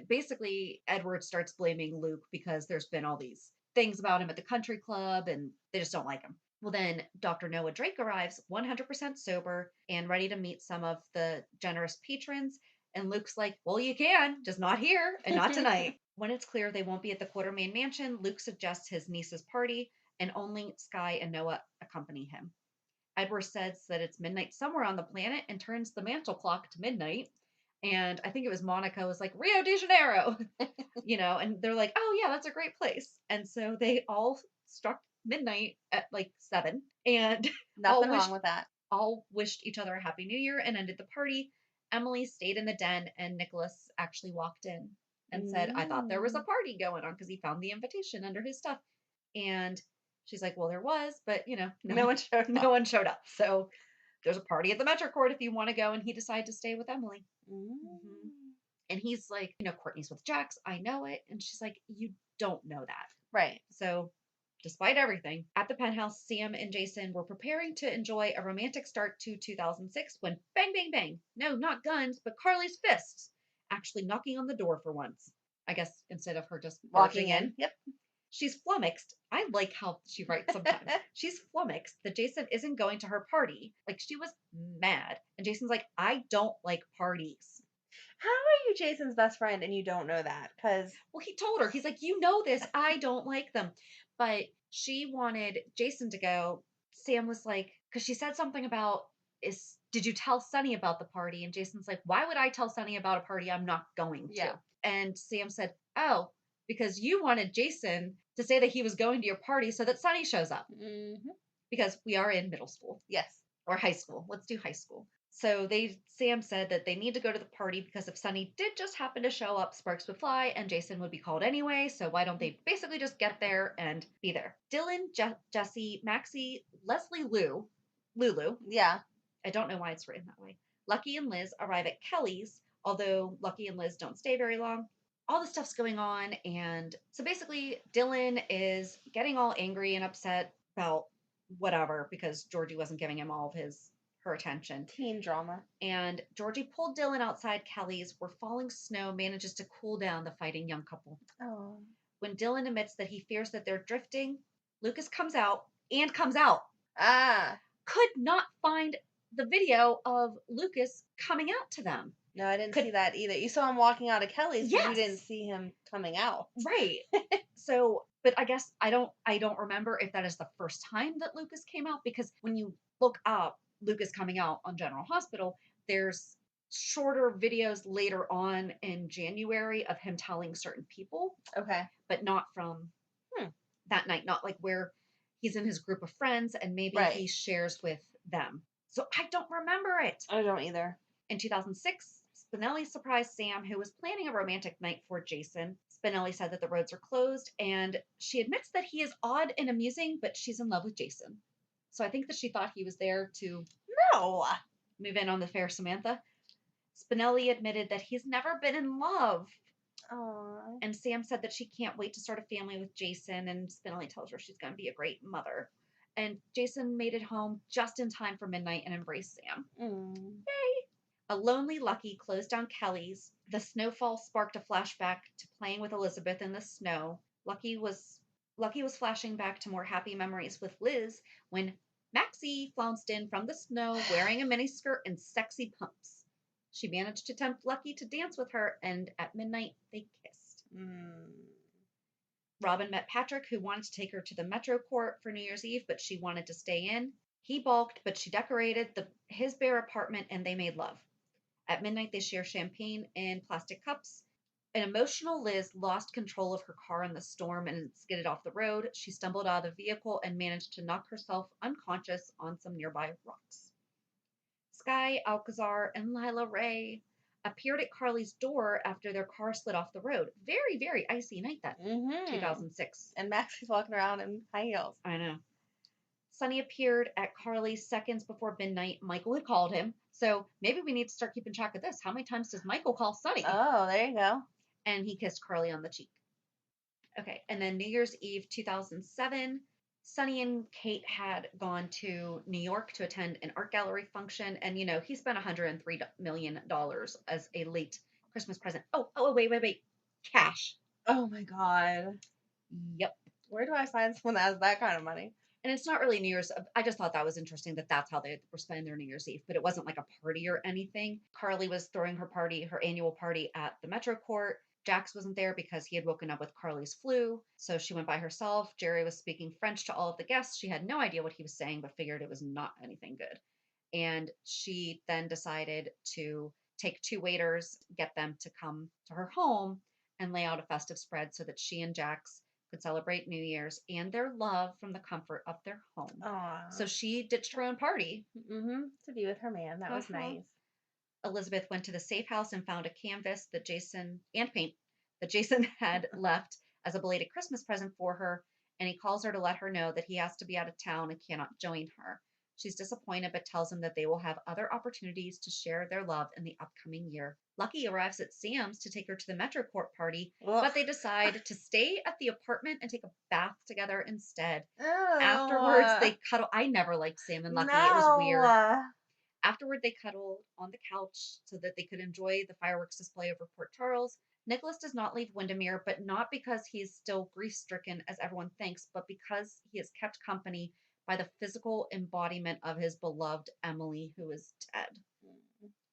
Basically, Edward starts blaming Luke because there's been all these things about him at the country club and they just don't like him. Well, then Dr. Noah Drake arrives 100% sober and ready to meet some of the generous patrons. And Luke's like, "Well, you can, just not here and not tonight." When it's clear they won't be at the Quartermain mansion, Luke suggests his niece's party, and only Sky and Noah accompany him. Edward says that it's midnight somewhere on the planet and turns the mantle clock to midnight. And I think it was Monica was like, "Rio de Janeiro," and they're like, "Oh, yeah, that's a great place." And so they all struck midnight at like 7 and Nothing wrong with that. all wished each other a happy new year and ended the party. Emily stayed in the den and Nicholas actually walked in and said, "I thought there was a party going on," because he found the invitation under his stuff. And she's like, "Well, there was, but No one showed no up. one showed up. So there's a party at the Metro Court if you want to go." And he decided to stay with Emily. Mhm. And he's like, "Courtney's with Jax. I know it." And she's like, "You don't know that." Right. So, despite everything, at the penthouse, Sam and Jason were preparing to enjoy a romantic start to 2006 when bang, bang, bang. No, not guns, but Carly's fists actually knocking on the door for once. I guess instead of her just Walking barging in. Yep. She's flummoxed. I like how she writes sometimes. She's flummoxed that Jason isn't going to her party. Like, she was mad. And Jason's like, "I don't like parties." How are you Jason's best friend and you don't know that? Because Well, he told her, he's like, "You know this. I don't like them." But she wanted Jason to go. Sam was like, because she said something about, did you tell Sonny about the party? And Jason's like, "Why would I tell Sonny about a party I'm not going to?" Yeah. And Sam said, "Oh, because you wanted Jason to say that he was going to your party so that Sonny shows up." Mm-hmm. Because we are in middle school Yes. or high school. Let's do high school. So Sam said that they need to go to the party because if Sunny did just happen to show up, sparks would fly and Jason would be called anyway. So why don't they basically just get there and be there? Dylan, Jesse, Maxie, Leslie, Lulu. Yeah. I don't know why it's written that way. Lucky and Liz arrive at Kelly's, although Lucky and Liz don't stay very long. All the stuff's going on, and so basically, Dylan is getting all angry and upset about whatever because Georgie wasn't giving him all of her attention. Teen drama. And Georgie pulled Dylan outside Kelly's, where falling snow manages to cool down the fighting young couple. Oh. When Dylan admits that he fears that they're drifting, Lucas comes out and comes out. Ah. Could not find the video of Lucas coming out to them. No, I didn't see that either. You saw him walking out of Kelly's, but you Yes. didn't see him coming out. Right. So, but I guess I don't remember if that is the first time that Lucas came out because when you look up Lucas coming out on General Hospital, there's shorter videos later on in January of him telling certain people, Okay. but not from that night, not like where he's in his group of friends and maybe Right. he shares with them. So I don't remember it. I don't either. In 2006, Spinelli surprised Sam, who was planning a romantic night for Jason. Spinelli said that the roads are closed, and she admits that he is odd and amusing, but she's in love with Jason. So I think that she thought he was there to No. move in on the fair Samantha. Spinelli admitted that he's never been in love. Aww. And Sam said that she can't wait to start a family with Jason, and Spinelli tells her she's going to be a great mother. And Jason made it home just in time for midnight and embraced Sam. Yay! A lonely Lucky closed down Kelly's. The snowfall sparked a flashback to playing with Elizabeth in the snow. Lucky was flashing back to more happy memories with Liz when Maxie flounced in from the snow wearing a miniskirt and sexy pumps. She managed to tempt Lucky to dance with her, and at midnight they kissed. Robin met Patrick, who wanted to take her to the Metro Court for New Year's Eve, but she wanted to stay in. He balked, but she decorated his bare apartment and they made love. At midnight, they share champagne in plastic cups. An emotional Liz lost control of her car in the storm and skidded off the road. She stumbled out of the vehicle and managed to knock herself unconscious on some nearby rocks. Sky, Alcazar, and Lila Ray appeared at Carly's door after their car slid off the road. Very, very icy night that 2006. And Maxie's walking around in high heels. I know. Sunny appeared at Carly's seconds before midnight. Michael had called him. So maybe we need to start keeping track of this. How many times does Michael call Sunny? Oh, there you go. And he kissed Carly on the cheek. Okay, and then New Year's Eve 2007, Sunny and Kate had gone to New York to attend an art gallery function. And, he spent $103 million as a late Christmas present. Oh, wait. Cash. Oh, my God. Yep. Where do I find someone that has that kind of money? And it's not really New Year's. I just thought that was interesting that that's how they were spending their New Year's Eve, but it wasn't like a party or anything. Carly was throwing her annual party at the Metro Court. Jax wasn't there because he had woken up with Carly's flu, so she went by herself. Jerry was speaking French to all of the guests. She had no idea what he was saying, but figured it was not anything good. And she then decided to take 2 waiters, get them to come to her home and lay out a festive spread so that she and Jax could celebrate New Year's and their love from the comfort of their home. Aww. So she ditched her own party. To be with her man. That was nice. Elizabeth went to the safe house and found a canvas that paint that Jason had left as a belated Christmas present for her, and he calls her to let her know that he has to be out of town and cannot join her. She's disappointed, but tells him that they will have other opportunities to share their love in the upcoming year. Lucky arrives at Sam's to take her to the Metro Court party, but they decide to stay at the apartment and take a bath together instead. Afterwards, they cuddle. I never liked Sam and Lucky. It was weird. Afterward, they cuddled on the couch so that they could enjoy the fireworks display over Port Charles. Nicholas does not leave Windermere, but not because he is still grief-stricken, as everyone thinks, but because he is kept company by the physical embodiment of his beloved Emily, who is dead,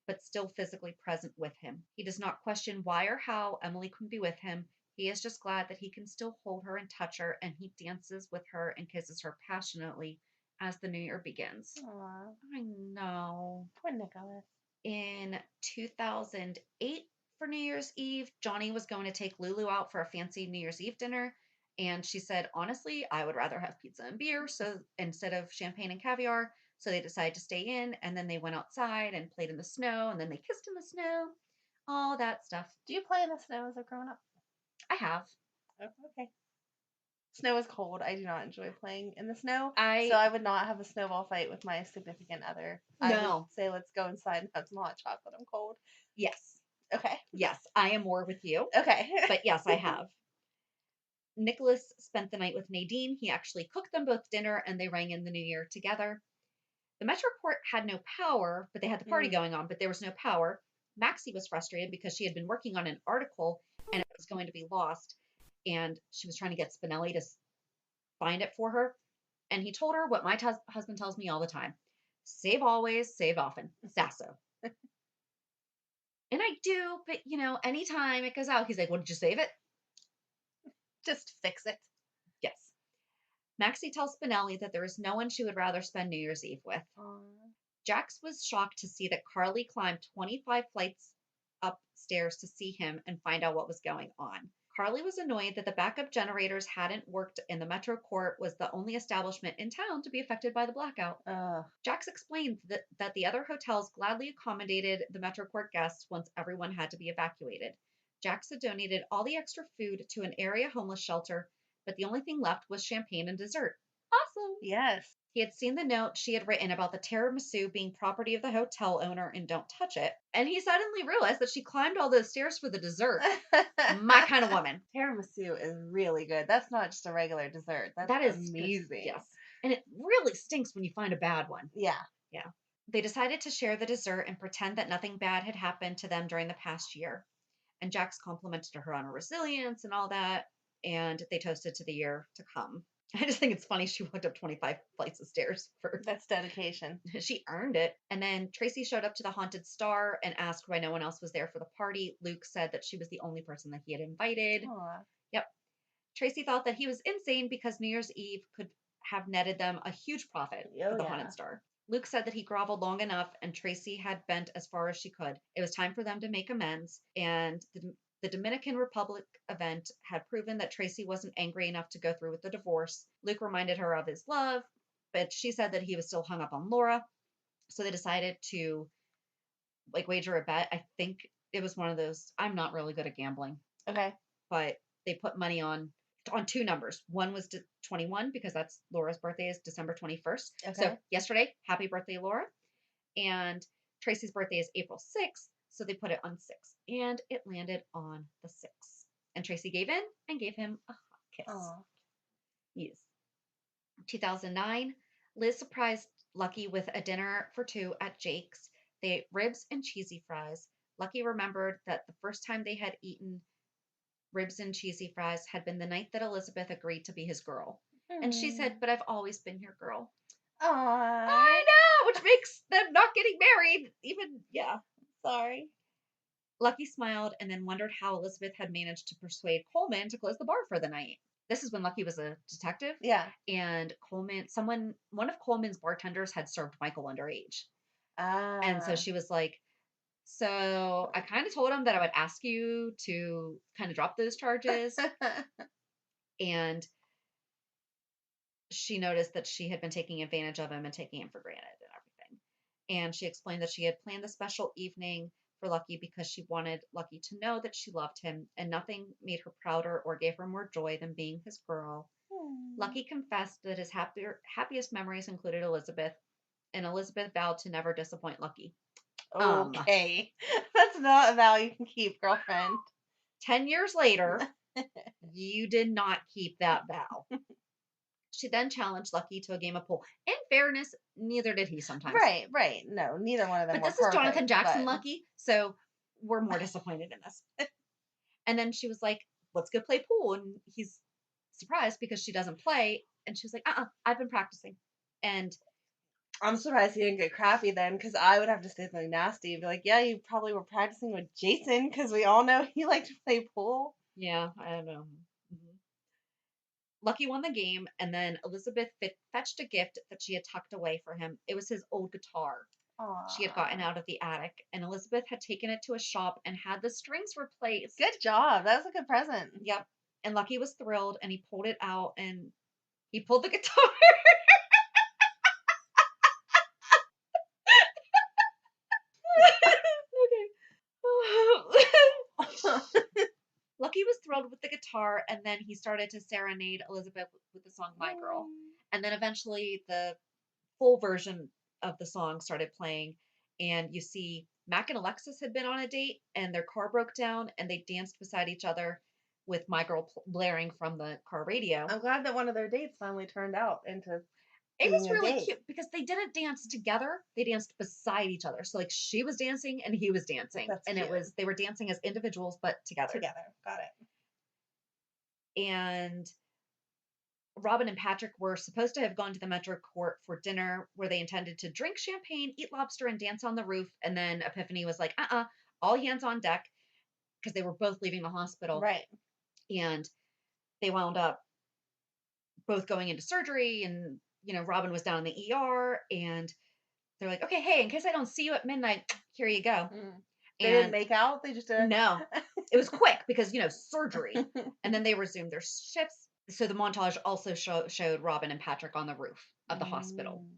but still physically present with him. He does not question why or how Emily couldn't be with him. He is just glad that he can still hold her and touch her, and he dances with her and kisses her passionately as the new year begins. Aww. I know. Poor Nicholas. In 2008, for New Year's Eve, Johnny was going to take Lulu out for a fancy New Year's Eve dinner. And she said, honestly, I would rather have pizza and beer instead of champagne and caviar. So they decided to stay in, and then they went outside and played in the snow, and then they kissed in the snow, all that stuff. Do you play in the snow as a grown up? I have. Oh, okay. Snow is cold. I do not enjoy playing in the snow, so I I would not have a snowball fight with my significant other. I would No. say, let's go inside and have some hot chocolate. I'm cold. Yes. Okay. Yes, I am more with you. Okay. But yes, I have. Nicholas spent the night with Nadine. He actually cooked them both dinner and they rang in the new year together. The Metro Court had no power, but they had the party Mm. going on, but there was no power. Maxie was frustrated because she had been working on an article and it was going to be lost. And she was trying to get Spinelli to find it for her. And he told her what my husband tells me all the time: save always, save often. Sasso. And I do, but anytime it goes out, he's like, well, did you save it? Just fix it. Yes. Maxie tells Spinelli that there is no one she would rather spend New Year's Eve with. Aww. Jax was shocked to see that Carly climbed 25 flights upstairs to see him and find out what was going on. Carly was annoyed that the backup generators hadn't worked and the Metro Court was the only establishment in town to be affected by the blackout. Jax explained that the other hotels gladly accommodated the Metro Court guests once everyone had to be evacuated. Jax had donated all the extra food to an area homeless shelter, but the only thing left was champagne and dessert. Awesome! Yes. He had seen the note she had written about the tiramisu being property of the hotel owner and don't touch it. And he suddenly realized that she climbed all those stairs for the dessert. My kind of woman. Tiramisu is really good. That's not just a regular dessert. That's That is amazing. Yes. And it really stinks when you find a bad one. Yeah. Yeah. They decided to share the dessert and pretend that nothing bad had happened to them during the past year. And Jax complimented her on her resilience and all that. And they toasted to the year to come. I just think it's funny she walked up 25 flights of stairs for That's dedication. she earned it. And then Tracy showed up to the Haunted Star and asked why no one else was there for the party. Luke said that she was the only person that he had invited. Aww. Yep. Tracy thought that he was insane because New Year's Eve could have netted them a huge profit for the Haunted Star. Luke said that he groveled long enough and Tracy had bent as far as she could. It was time for them to make amends, and the Dominican Republic event had proven that Tracy wasn't angry enough to go through with the divorce. Luke reminded her of his love, but she said that he was still hung up on Laura. So they decided to wager a bet. I think it was one of those. I'm not really good at gambling. Okay. But they put money on two numbers. One was 21 because that's Laura's birthday is December 21st. Okay. So yesterday, happy birthday, Laura. And Tracy's birthday is April 6th. So they put it on 6. And it landed on the 6th. And Tracy gave in and gave him a hot kiss. Aww. Yes. 2009, Liz surprised Lucky with a dinner for two at Jake's. They ate ribs and cheesy fries. Lucky remembered that the first time they had eaten ribs and cheesy fries had been the night that Elizabeth agreed to be his girl. And she said, but I've always been your girl. Aww. I know, which makes them not getting married even, yeah. Sorry. Lucky smiled and then wondered how Elizabeth had managed to persuade Coleman to close the bar for the night. This is when Lucky was a detective. Yeah. And one of Coleman's bartenders had served Michael underage. And so she was like, so I kind of told him that I would ask you to kind of drop those charges. And she noticed that she had been taking advantage of him and taking him for granted and everything. And she explained that she had planned the special evening for Lucky because she wanted Lucky to know that she loved him, and nothing made her prouder or gave her more joy than being his girl. Lucky confessed that his happiest memories included Elizabeth, and Elizabeth vowed to never disappoint Lucky. Okay. That's not a vow you can keep, girlfriend. 10 years later, you did not keep that vow. She then challenged Lucky to a game of pool. In fairness, neither did he sometimes. Right. No, neither one of them But were this is Jonathan Jackson but... Lucky, so we're more disappointed in this. And then she was like, let's go play pool. And he's surprised because she doesn't play. And she was like, I've been practicing. And I'm surprised he didn't get crappy then, because I would have to say something nasty and be like, yeah, you probably were practicing with Jason, because we all know he liked to play pool. Yeah, I don't know. Mm-hmm. Lucky won the game, and then Elizabeth fetched a gift that she had tucked away for him. It was his old guitar. Aww. She had gotten out of the attic, and Elizabeth had taken it to a shop and had the strings replaced. Good job. That was a good present. Yep. And Lucky was thrilled, and he pulled it out, and he pulled the guitar. Curlyqgrl with the guitar, and then he started to serenade Elizabeth with the song My Girl. Mm. And then eventually the full version of the song started playing, and you see Mac and Alexis had been on a date, and their car broke down, and they danced beside each other with My Girl blaring from the car radio. I'm glad that one of their dates finally turned out into It was being a really date cute because they didn't dance together. They danced beside each other. So like she was dancing and he was dancing. That's And it cute. was they were dancing as individuals but together. together. Got it. And Robin and Patrick were supposed to have gone to the Metro Court for dinner where they intended to drink champagne, eat lobster, and dance on the roof. And then Epiphany was like, all hands on deck because they were both leaving the hospital. Right. And they wound up both going into surgery. And, Robin was down in the ER. And they're like, okay, hey, in case I don't see you at midnight, here you go. Mm. They didn't And make out. They just did. no, it was quick because, surgery. And then they resumed their shifts. So the montage also showed Robin and Patrick on the roof of the hospital. Mm.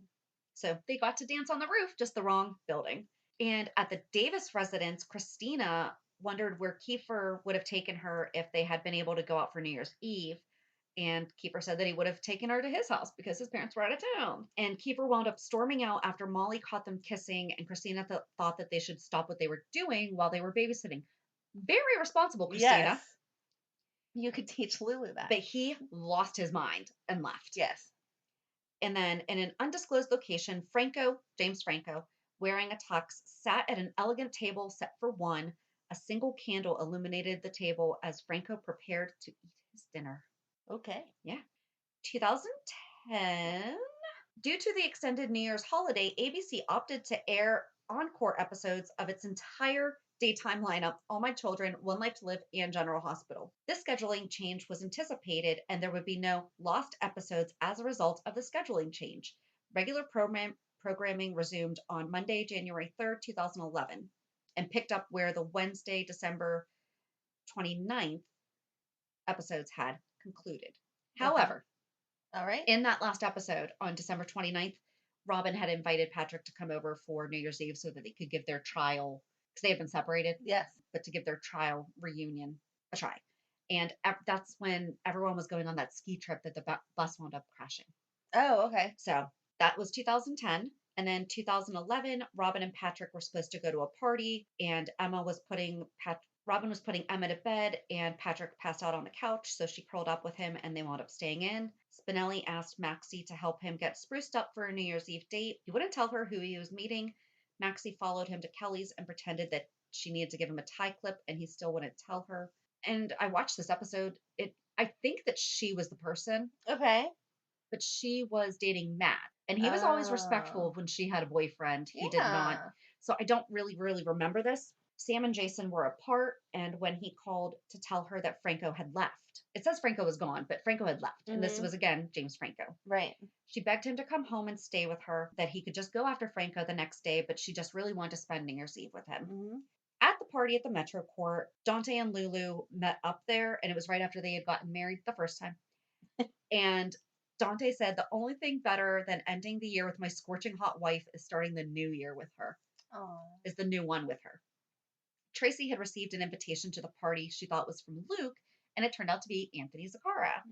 So they got to dance on the roof, just the wrong building. And at the Davis residence, Christina wondered where Kiefer would have taken her if they had been able to go out for New Year's Eve. And Kiefer said that he would have taken her to his house because his parents were out of town. And Kiefer wound up storming out after Molly caught them kissing, and Christina thought that they should stop what they were doing while they were babysitting. Very responsible, Christina. Yes. You could teach Lulu that. But he lost his mind and left. Yes. And then in an undisclosed location, James Franco, wearing a tux, sat at an elegant table set for one. A single candle illuminated the table as Franco prepared to eat his dinner. Okay. Yeah. 2010. Due to the extended New Year's holiday, ABC opted to air encore episodes of its entire daytime lineup, All My Children, One Life to Live, and General Hospital. This scheduling change was anticipated, and there would be no lost episodes as a result of the scheduling change. Regular programming resumed on Monday, January 3rd, 2011, and picked up where the Wednesday, December 29th episodes had concluded. However, all right. in that last episode on December 29th, Robin had invited Patrick to come over for New Year's Eve so that they could give their trial, because they had been separated. Yes. But to give their trial reunion a try. And that's when everyone was going on that ski trip that the bus wound up crashing. Oh, okay. So that was 2010. And then 2011, Robin and Patrick were supposed to go to a party, and Robin was putting Emma to bed, and Patrick passed out on the couch, so she curled up with him, and they wound up staying in. Spinelli asked Maxie to help him get spruced up for a New Year's Eve date. He wouldn't tell her who he was meeting. Maxie followed him to Kelly's and pretended that she needed to give him a tie clip, and he still wouldn't tell her. And I watched this episode. I think that she was the person. Okay. But she was dating Matt, and he was always respectful when she had a boyfriend. He did not. So I don't really remember this. Sam and Jason were apart, and when he called to tell her that Franco had left, it says Franco was gone, but Franco had left. And this was, again, James Franco. Right. She begged him to come home and stay with her, that he could just go after Franco the next day, but she just really wanted to spend New Year's Eve with him. At the party at the Metro Court, Dante and Lulu met up there, and it was right after they had gotten married the first time. And Dante said, the only thing better than ending the year with my scorching hot wife is starting the new year with her. Is the new one with her. Tracy had received an invitation to the party she thought was from Luke, and it turned out to be Anthony Zaccara.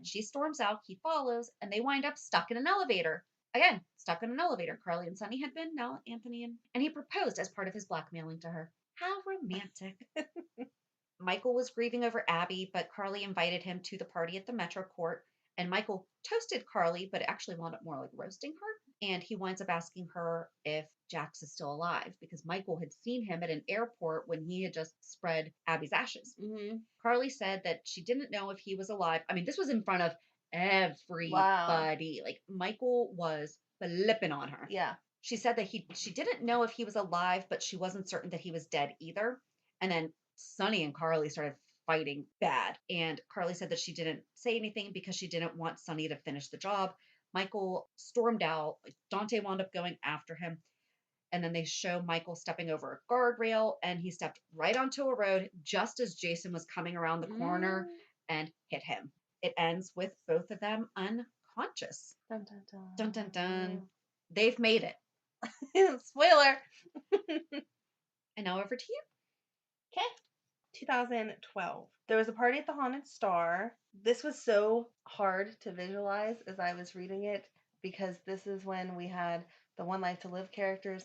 She storms out, he follows, and they wind up stuck in an elevator. Again, stuck in an elevator. Carly and Sonny had been, now Anthony and he proposed as part of his blackmailing to her. How romantic. Michael was grieving over Abby, but Carly invited him to the party at the Metro Court, and Michael toasted Carly, but it actually wound up more like roasting her. And he winds up asking her if Jax is still alive, because Michael had seen him at an airport when he had just spread Abby's ashes. Carly said that she didn't know if he was alive. I mean, this was in front of everybody. Wow. Like, Michael was flipping on her. Yeah. She said that she didn't know if he was alive, but she wasn't certain that he was dead either. And then Sonny and Carly started fighting bad. And Carly said that she didn't say anything because she didn't want Sonny to finish the job. Michael stormed out. Dante wound up going after him. And then they show Michael stepping over a guardrail, and he stepped right onto a road just as Jason was coming around the corner and hit him. It ends with both of them unconscious. Dun, dun, dun. Dun, dun, dun. They've made it. Spoiler. And now over to you. Okay. 2012. There was a party at the Haunted Star. This was so hard to visualize as I was reading it because this is when we had the One Life to Live characters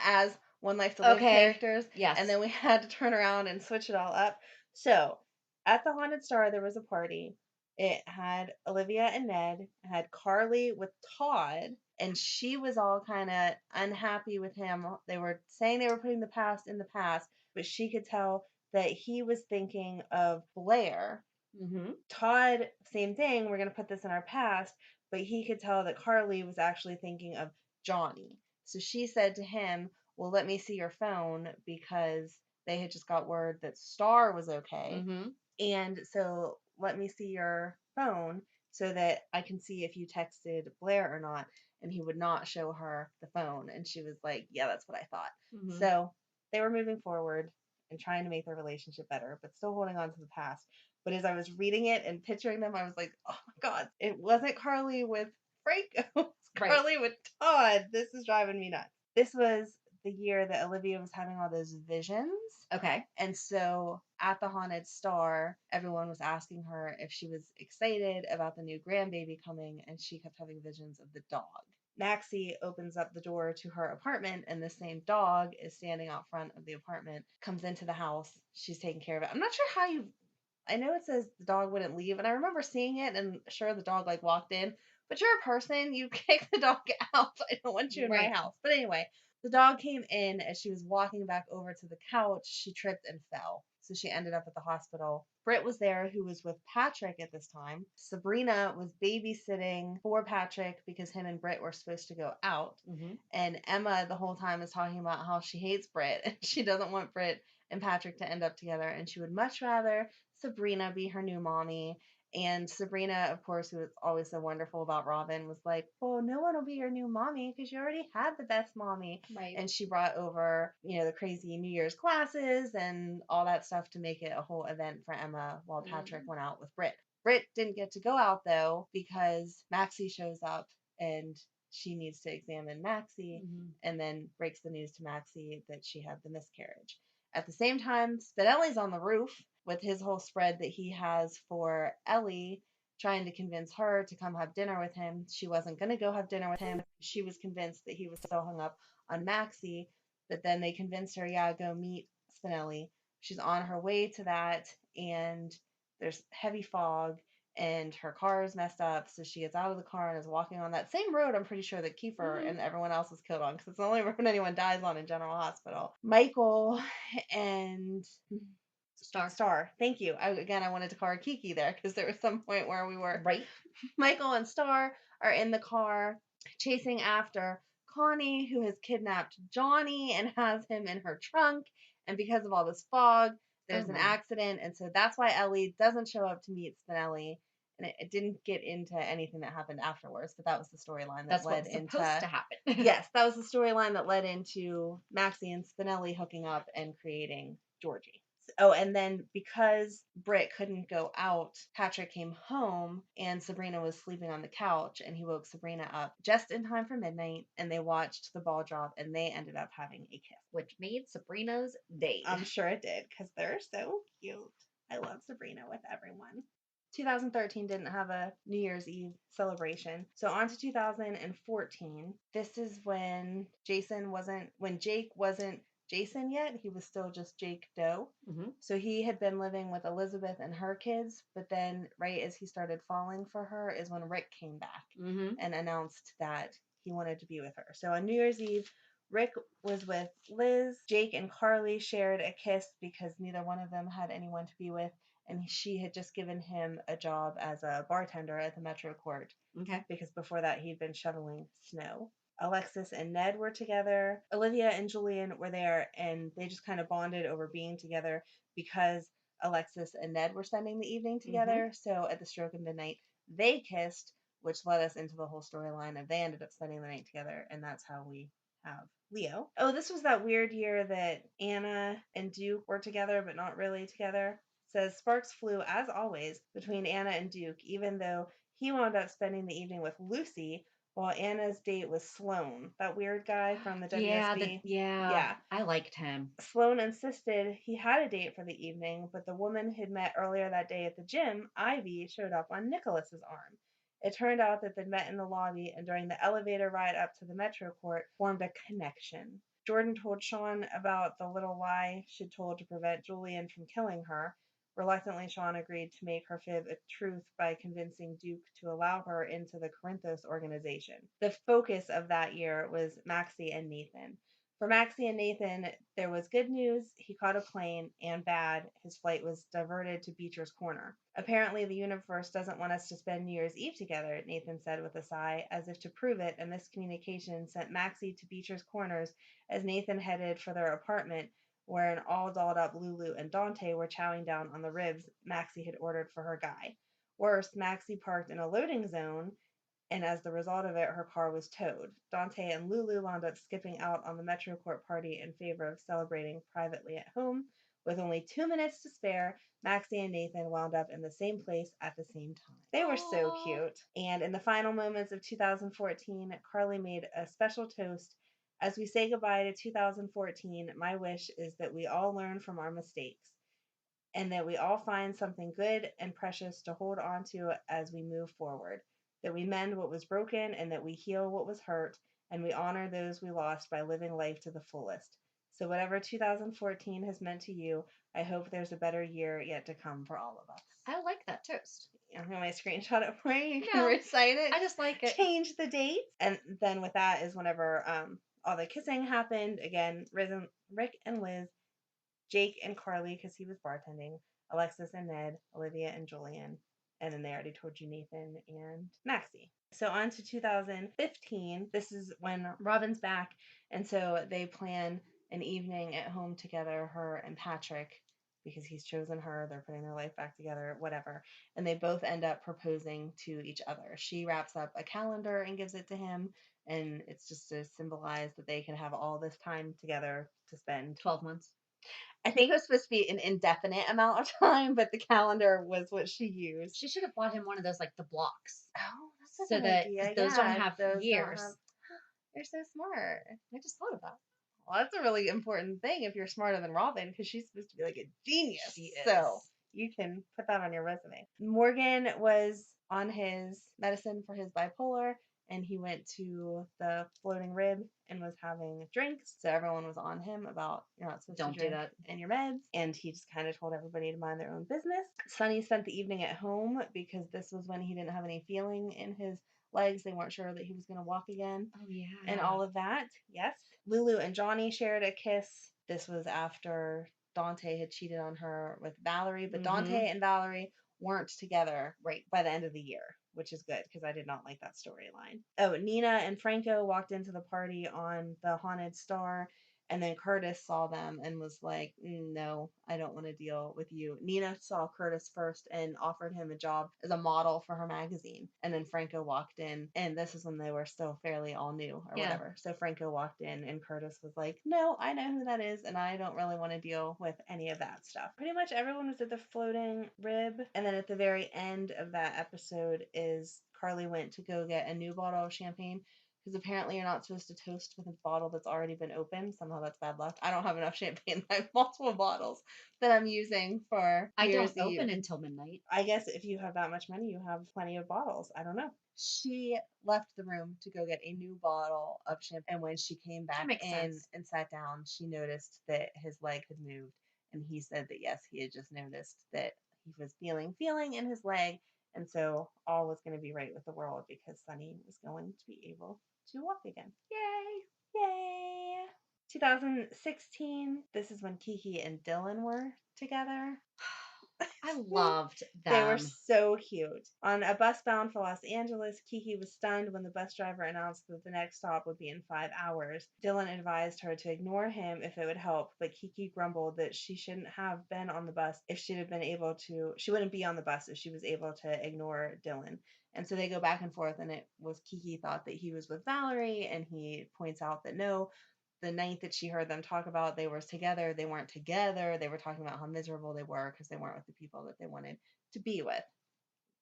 as One Life to Live Okay. characters, and Yes. then we had to turn around and switch it all up. So, at the Haunted Star, there was a party. It had Olivia and Ned, it had Carly with Todd, and she was all kind of unhappy with him. They were saying they were putting the past in the past, but she could tell that he was thinking of Blair. Mm-hmm. Todd, same thing, we're going to put this in our past, but he could tell that Carly was actually thinking of Johnny. So she said to him, well, let me see your phone because they had just got word that Star was okay. Mm-hmm. And so let me see your phone so that I can see if you texted Blair or not. And he would not show her the phone. And she was like, yeah, that's what I thought. Mm-hmm. So they were moving forward and trying to make their relationship better, but still holding on to the past. But as I was reading it and picturing them, I was like, oh my God, it wasn't Carly with Franco. It's Right. Carly with Todd. This is driving me nuts. This was the year that Olivia was having all those visions. Okay. And so at the Haunted Star, everyone was asking her if she was excited about the new grandbaby coming, and she kept having visions of the dog. Maxie opens up the door to her apartment, and the same dog is standing out front of the apartment, comes into the house. She's taking care of it. I'm not sure how you. I know it says the dog wouldn't leave, and I remember seeing it, and sure, the dog like walked in, but you're a person, you kick the dog out. I don't want you in my Right. house. But anyway, the dog came in as she was walking back over to the couch. She tripped and fell. So she ended up at the hospital. Britt was there, who was with Patrick at this time. Sabrina was babysitting for Patrick because him and Britt were supposed to go out. Mm-hmm. And Emma, the whole time, is talking about how she hates Britt and she doesn't want Britt and Patrick to end up together. And she would much rather Sabrina be her new mommy. And Sabrina, of course, who was always so wonderful about Robin, was like, well, no one will be your new mommy because you already had the best mommy. Right. And she brought over, the crazy New Year's classes and all that stuff to make it a whole event for Emma while Patrick went out with Britt. Britt didn't get to go out though because Maxie shows up and she needs to examine Maxie Mm-hmm. and then breaks the news to Maxie that she had the miscarriage. At the same time, Spinelli's on the roof with his whole spread that he has for Ellie, trying to convince her to come have dinner with him. She wasn't going to go have dinner with him. She was convinced that he was so hung up on Maxie, but then they convinced her, yeah, go meet Spinelli. She's on her way to that, and there's heavy fog, and her car is messed up. So she gets out of the car and is walking on that same road. I'm pretty sure that Kiefer Mm-hmm. and everyone else is killed on because it's the only road anyone dies on in General Hospital. Michael and Star. Star. Thank you. I wanted to call her Kiki there because there was some point where we were. Right. Michael and Star are in the car chasing after Connie, who has kidnapped Johnny and has him in her trunk. And because of all this fog, there's an accident. And so that's why Ellie doesn't show up to meet Spinelli. And it didn't get into anything that happened afterwards, but that was the storyline that That's led what was into. supposed to happen. Yes, that was the storyline that led into Maxie and Spinelli hooking up and creating Georgie. Oh, and then because Britt couldn't go out, Patrick came home and Sabrina was sleeping on the couch and he woke Sabrina up just in time for midnight and they watched the ball drop and they ended up having a kiss. Which made Sabrina's day. I'm sure it did because they're so cute. I love Sabrina with everyone. 2013 didn't have a New Year's Eve celebration. So on to 2014. This is when Jake wasn't Jason yet. He was still just Jake Doe. Mm-hmm. So he had been living with Elizabeth and her kids, but then right as he started falling for her is when Rick came back and announced that he wanted to be with her. So on New Year's Eve, Rick was with Liz. Jake and Carly shared a kiss because neither one of them had anyone to be with, and she had just given him a job as a bartender at the Metro Court. Okay. Because before that, he'd been shoveling snow. Alexis and Ned were together. Olivia and Julian were there, and they just kind of bonded over being together because Alexis and Ned were spending the evening together. So at the stroke of midnight, they kissed, which led us into the whole storyline of they ended up spending the night together, and that's how we have Leo. Oh, this was that weird year that Anna and Duke were together, but not really together. Says sparks flew, as always, between Anna and Duke, even though he wound up spending the evening with Lucy, while Anna's date was Sloan, that weird guy from the WSB. Yeah, Yeah. I liked him. Sloan insisted he had a date for the evening, but the woman he'd met earlier that day at the gym, Ivy, showed up on Nicholas's arm. It turned out that they'd met in the lobby and during the elevator ride up to the Metro Court formed a connection. Jordan told Sean about the little lie she'd told to prevent Julian from killing her. Reluctantly, Sean agreed to make her fib a truth by convincing Duke to allow her into the Corinthos organization. The focus of that year was Maxie and Nathan. For Maxie and Nathan, there was good news. He caught a plane, and bad. His flight was diverted to Beecher's Corner. Apparently, the universe doesn't want us to spend New Year's Eve together, Nathan said with a sigh, as if to prove it, and this communication sent Maxie to Beecher's Corners as Nathan headed for their apartment, where an all dolled up Lulu and Dante were chowing down on the ribs Maxie had ordered for her guy. Worse, Maxie parked in a loading zone, and as the result of it, her car was towed. Dante and Lulu wound up skipping out on the Metro Court party in favor of celebrating privately at home. With only 2 minutes to spare, Maxie and Nathan wound up in the same place at the same time. They were so Aw. cute. And in the final moments of 2014, Carly made a special toast. As we say goodbye to 2014, my wish is that we all learn from our mistakes and that we all find something good and precious to hold on to as we move forward, that we mend what was broken and that we heal what was hurt, and we honor those we lost by living life to the fullest. So, whatever 2014 has meant to you, I hope there's a better year yet to come for all of us. I like that toast. I'm going to screenshot it for you. You can No, recite it. I just like it. Change the dates. And then with that is whenever all the kissing happened. Again, Rick and Liz, Jake and Carly, because he was bartending, Alexis and Ned, Olivia and Julian, and then they already told you Nathan and Maxie. So on to 2015. This is when Robin's back, and so they plan an evening at home together, her and Patrick, because he's chosen her. They're putting their life back together, whatever. And they both end up proposing to each other. She wraps up a calendar and gives it to him, and it's just to symbolize that they can have all this time together to spend. 12 months. I think it was supposed to be an indefinite amount of time, but the calendar was what she used. She should have bought him one of those, like the blocks, Oh, that's a so good that idea. those don't Yeah, have those don't years. have. You're so smart. I just thought of that. Well, that's a really important thing if you're smarter than Robin, because she's supposed to be like a genius. She So is. you can put that on your resume. Morgan was on his medicine for his bipolar, and he went to the floating rib and was having drinks. So everyone was on him about you're not supposed Don't to do drink that. in your meds. And he just kind of told everybody to mind their own business. Sonny spent the evening at home because this was when he didn't have any feeling in his legs. They weren't sure that he was going to walk again Oh yeah. and all of that. Yes. Lulu and Johnny shared a kiss. This was after Dante had cheated on her with Valerie, but Dante and Valerie weren't together Right. by the end of the year, which is good because I did not like that storyline. Oh, Nina and Franco walked into the party on the Haunted Star, and then Curtis saw them and was like, no, I don't want to deal with you. Nina saw Curtis first and offered him a job as a model for her magazine. And then Franco walked in, and this is when they were still fairly all new or Yeah. whatever. So Franco walked in, and Curtis was like, no, I know who that is, and I don't really want to deal with any of that stuff. Pretty much everyone was at the floating rib. And then at the very end of that episode is Carly went to go get a new bottle of champagne because apparently you're not supposed to toast with a bottle that's already been opened. Somehow that's bad luck. I don't have enough champagne. I have multiple bottles that I'm using for I New don't Year's Eve. open until midnight. I guess if you have that much money, you have plenty of bottles. I don't know. She left the room to go get a new bottle of champagne. And when she came back makes in sense. and sat down, she noticed that his leg had moved. And he said that yes, he had just noticed that he was feeling in his leg. And so all was going to be right with the world because Sunny was going to be able to walk again. Yay. Yay! 2016, this is when Kiki and Dylan were together. I loved They were them. so cute. On a bus bound for Los Angeles, Kiki was stunned when the bus driver announced that the next stop would be in 5 hours. Dylan advised her to ignore him if it would help, but Kiki grumbled that she shouldn't have been on the bus if she'd have been able to, she wouldn't be on the bus if she was able to ignore Dylan. And so they go back and forth, and it was Kiki thought that he was with Valerie, and he points out that no, the night that she heard them talk about they were together, they weren't together. They were talking about how miserable they were because they weren't with the people that they wanted to be with.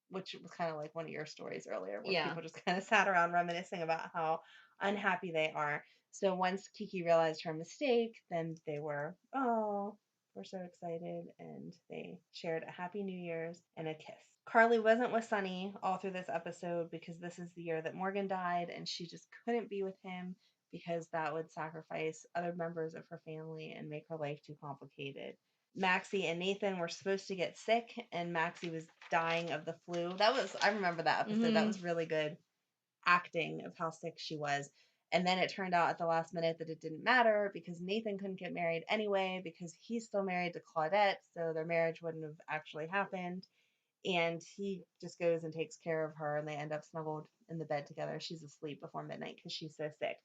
which was kind of like one of your stories earlier, where Yeah. people just kind of sat around reminiscing about how unhappy they are. So once Kiki realized her mistake, then they were, oh, we're so excited, and they shared a happy New Year's and a kiss. Carly wasn't with Sunny all through this episode because this is the year that Morgan died, and she just couldn't be with him because that would sacrifice other members of her family and make her life too complicated. Maxie and Nathan were supposed to get sick, and Maxie was dying of the flu. I remember that episode. That Mm-hmm. was really good acting of how sick she was. And then it turned out at the last minute that it didn't matter because Nathan couldn't get married anyway because he's still married to Claudette, so their marriage wouldn't have actually happened. And he just goes and takes care of her, and they end up snuggled in the bed together. She's asleep before midnight because she's so sick.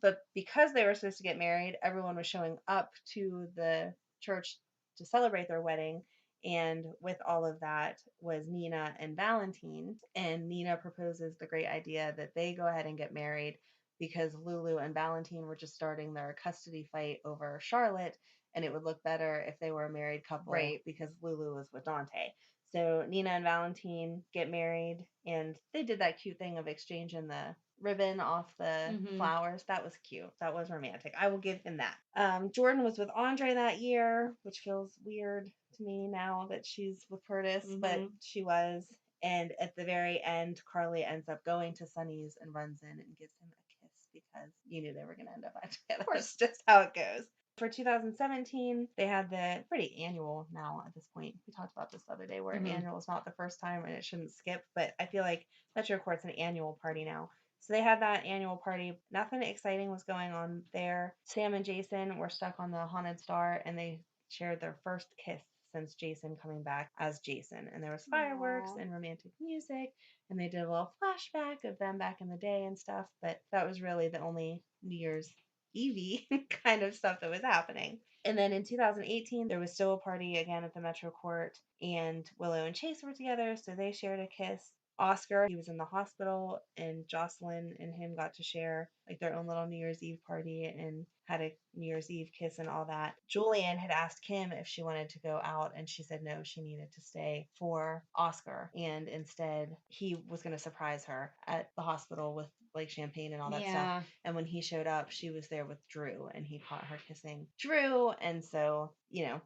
But because they were supposed to get married, everyone was showing up to the church to celebrate their wedding. And with all of that was Nina and Valentine. And Nina proposes the great idea that they go ahead and get married because Lulu and Valentine were just starting their custody fight over Charlotte. And it would look better if they were a married couple Right. because Lulu was with Dante. So Nina and Valentine get married, and they did that cute thing of exchanging the ribbon off the Mm-hmm. flowers. That was cute. That was romantic. I will give him that. Jordan was with Andre that year, which feels weird to me now that she's with Curtis, but Mm-hmm. she was. And at the very end, Carly ends up going to Sunny's and runs in and gives him a kiss because you knew they were going to end up back together. Of That's course. just how it goes. For 2017, they had the pretty annual now at this point. We talked about this the other day where Mm-hmm. annual is not the first time and it shouldn't skip, but I feel like Metro Court's an annual party now. So they had that annual party. Nothing exciting was going on there. Sam and Jason were stuck on the Haunted Star and they shared their first kiss since Jason coming back as Jason. And there was fireworks Aww. and romantic music and they did a little flashback of them back in the day and stuff, but that was really the only New Year's Evie kind of stuff that was happening. And then in 2018, there was still a party again at the Metro Court, and Willow and Chase were together, so they shared a kiss. Oscar, he was in the hospital, and Jocelyn and him got to share like their own little New Year's Eve party and had a New Year's Eve kiss and all that. Julian had asked Kim if she wanted to go out, and she said no, she needed to stay for Oscar. And instead, he was going to surprise her at the hospital with like champagne and all that stuff. Yeah. And when he showed up, she was there with Drew, and he caught her kissing Drew. And so,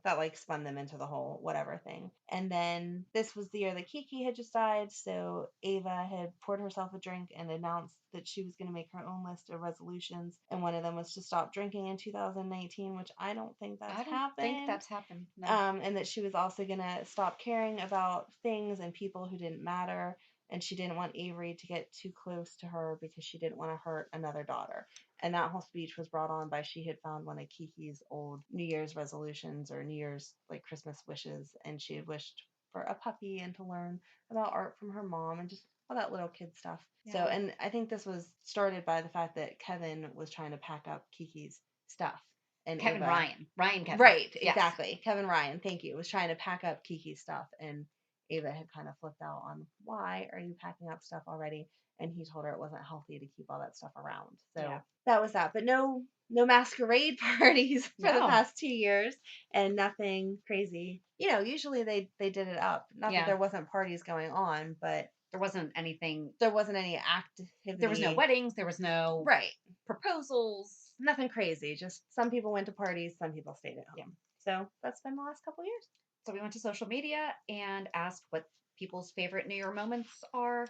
that like spun them into the whole whatever thing. And then this was the year that Kiki had just died. So Ava had poured herself a drink and announced that she was going to make her own list of resolutions. And one of them was to stop drinking in 2019, which I don't think that's I don't think happened. that's happened. No. And that she was also going to stop caring about things and people who didn't matter, and she didn't want Avery to get too close to her because she didn't want to hurt another daughter. And that whole speech was brought on by she had found one of Kiki's old New Year's resolutions or New Year's like Christmas wishes, and she had wished for a puppy and to learn about art from her mom and just all that little kid stuff. So, Yeah. and I think this was started by the fact that Kevin was trying to pack up Kiki's stuff, and Kevin Ava. Ryan. Ryan Kevin. Right, Yes. exactly. Kevin Ryan, thank you, was trying to pack up Kiki's stuff, and Ava had kind of flipped out on why are you packing up stuff already, and he told her it wasn't healthy to keep all that stuff around. Yeah. So that was that, but no masquerade parties for the No. past 2 years, and nothing crazy. Usually they did it up. Not that Yeah. there wasn't parties going on, but There wasn't anything. there wasn't any activity. There was no weddings. There was no Right. proposals. Nothing crazy. Just some people went to parties, some people stayed at Yeah. home. So that's been the last couple years. So we went to social media and asked what people's favorite New Year moments are.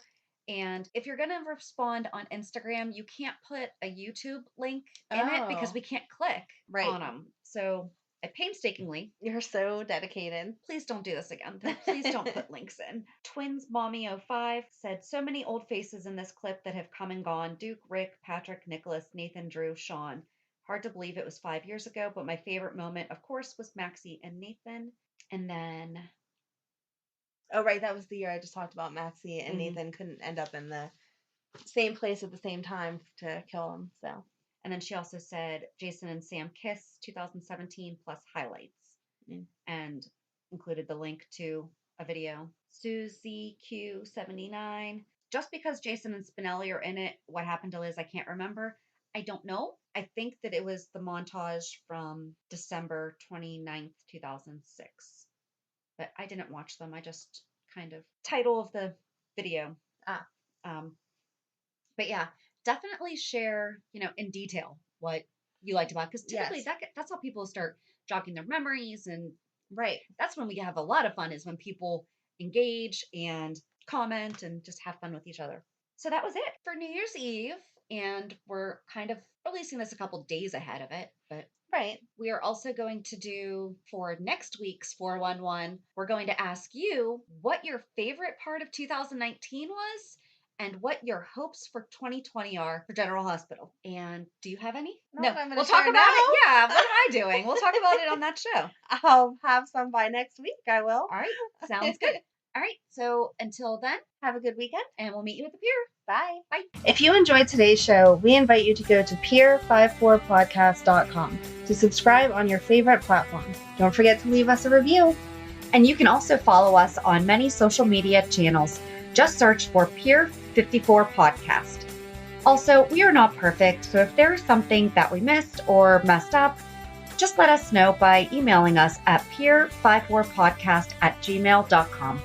And if you're going to respond on Instagram, you can't put a YouTube link in it because Oh, we can't click right. on them. So I painstakingly, You're so dedicated. please don't do this again. Please don't put links in. Twins Mommy 05 said so many old faces in this clip that have come and gone. Duke, Rick, Patrick, Nicholas, Nathan, Drew, Sean. Hard to believe it was 5 years ago, but my favorite moment, of course, was Maxie and Nathan. And then Oh, right. That was the year I just talked about. Maxie and mhm. Nathan couldn't end up in the same place at the same time to kill him. So, And then she also said Jason and Sam Kiss 2017 plus highlights mm. and included the link to a video. Susie Q79. Just because Jason and Spinelli are in it, what happened to Liz, I can't remember. I don't know. I think that it was the montage from December 29th, 2006. But I didn't watch them. I just kind of title of the video. Ah, Um, but yeah, definitely share, in detail what you liked about, because typically yes. that's how people start jogging their memories, and Right. that's when we have a lot of fun, is when people engage and comment and just have fun with each other. So that was it for New Year's Eve, and we're kind of releasing this a couple days ahead of it, but Right. we are also going to do, for next week's 411, we're going to ask you what your favorite part of 2019 was and what your hopes for 2020 are for General Hospital. And do you have any? Know No, what I'm going we'll to talk share now? about it. Yeah, what am I doing? We'll talk about it on that show. I'll have some by next week. I will. All right, sounds good. All right, so until then, Have a good weekend. and we'll meet you at the pier. Bye. Bye. If you enjoyed today's show, we invite you to go to peer54podcast.com to subscribe on your favorite platform. Don't forget to leave us a review. And you can also follow us on many social media channels. Just search for Peer 54 Podcast. Also, we are not perfect, so if there is something that we missed or messed up, just let us know by emailing us at peer54podcast@gmail.com.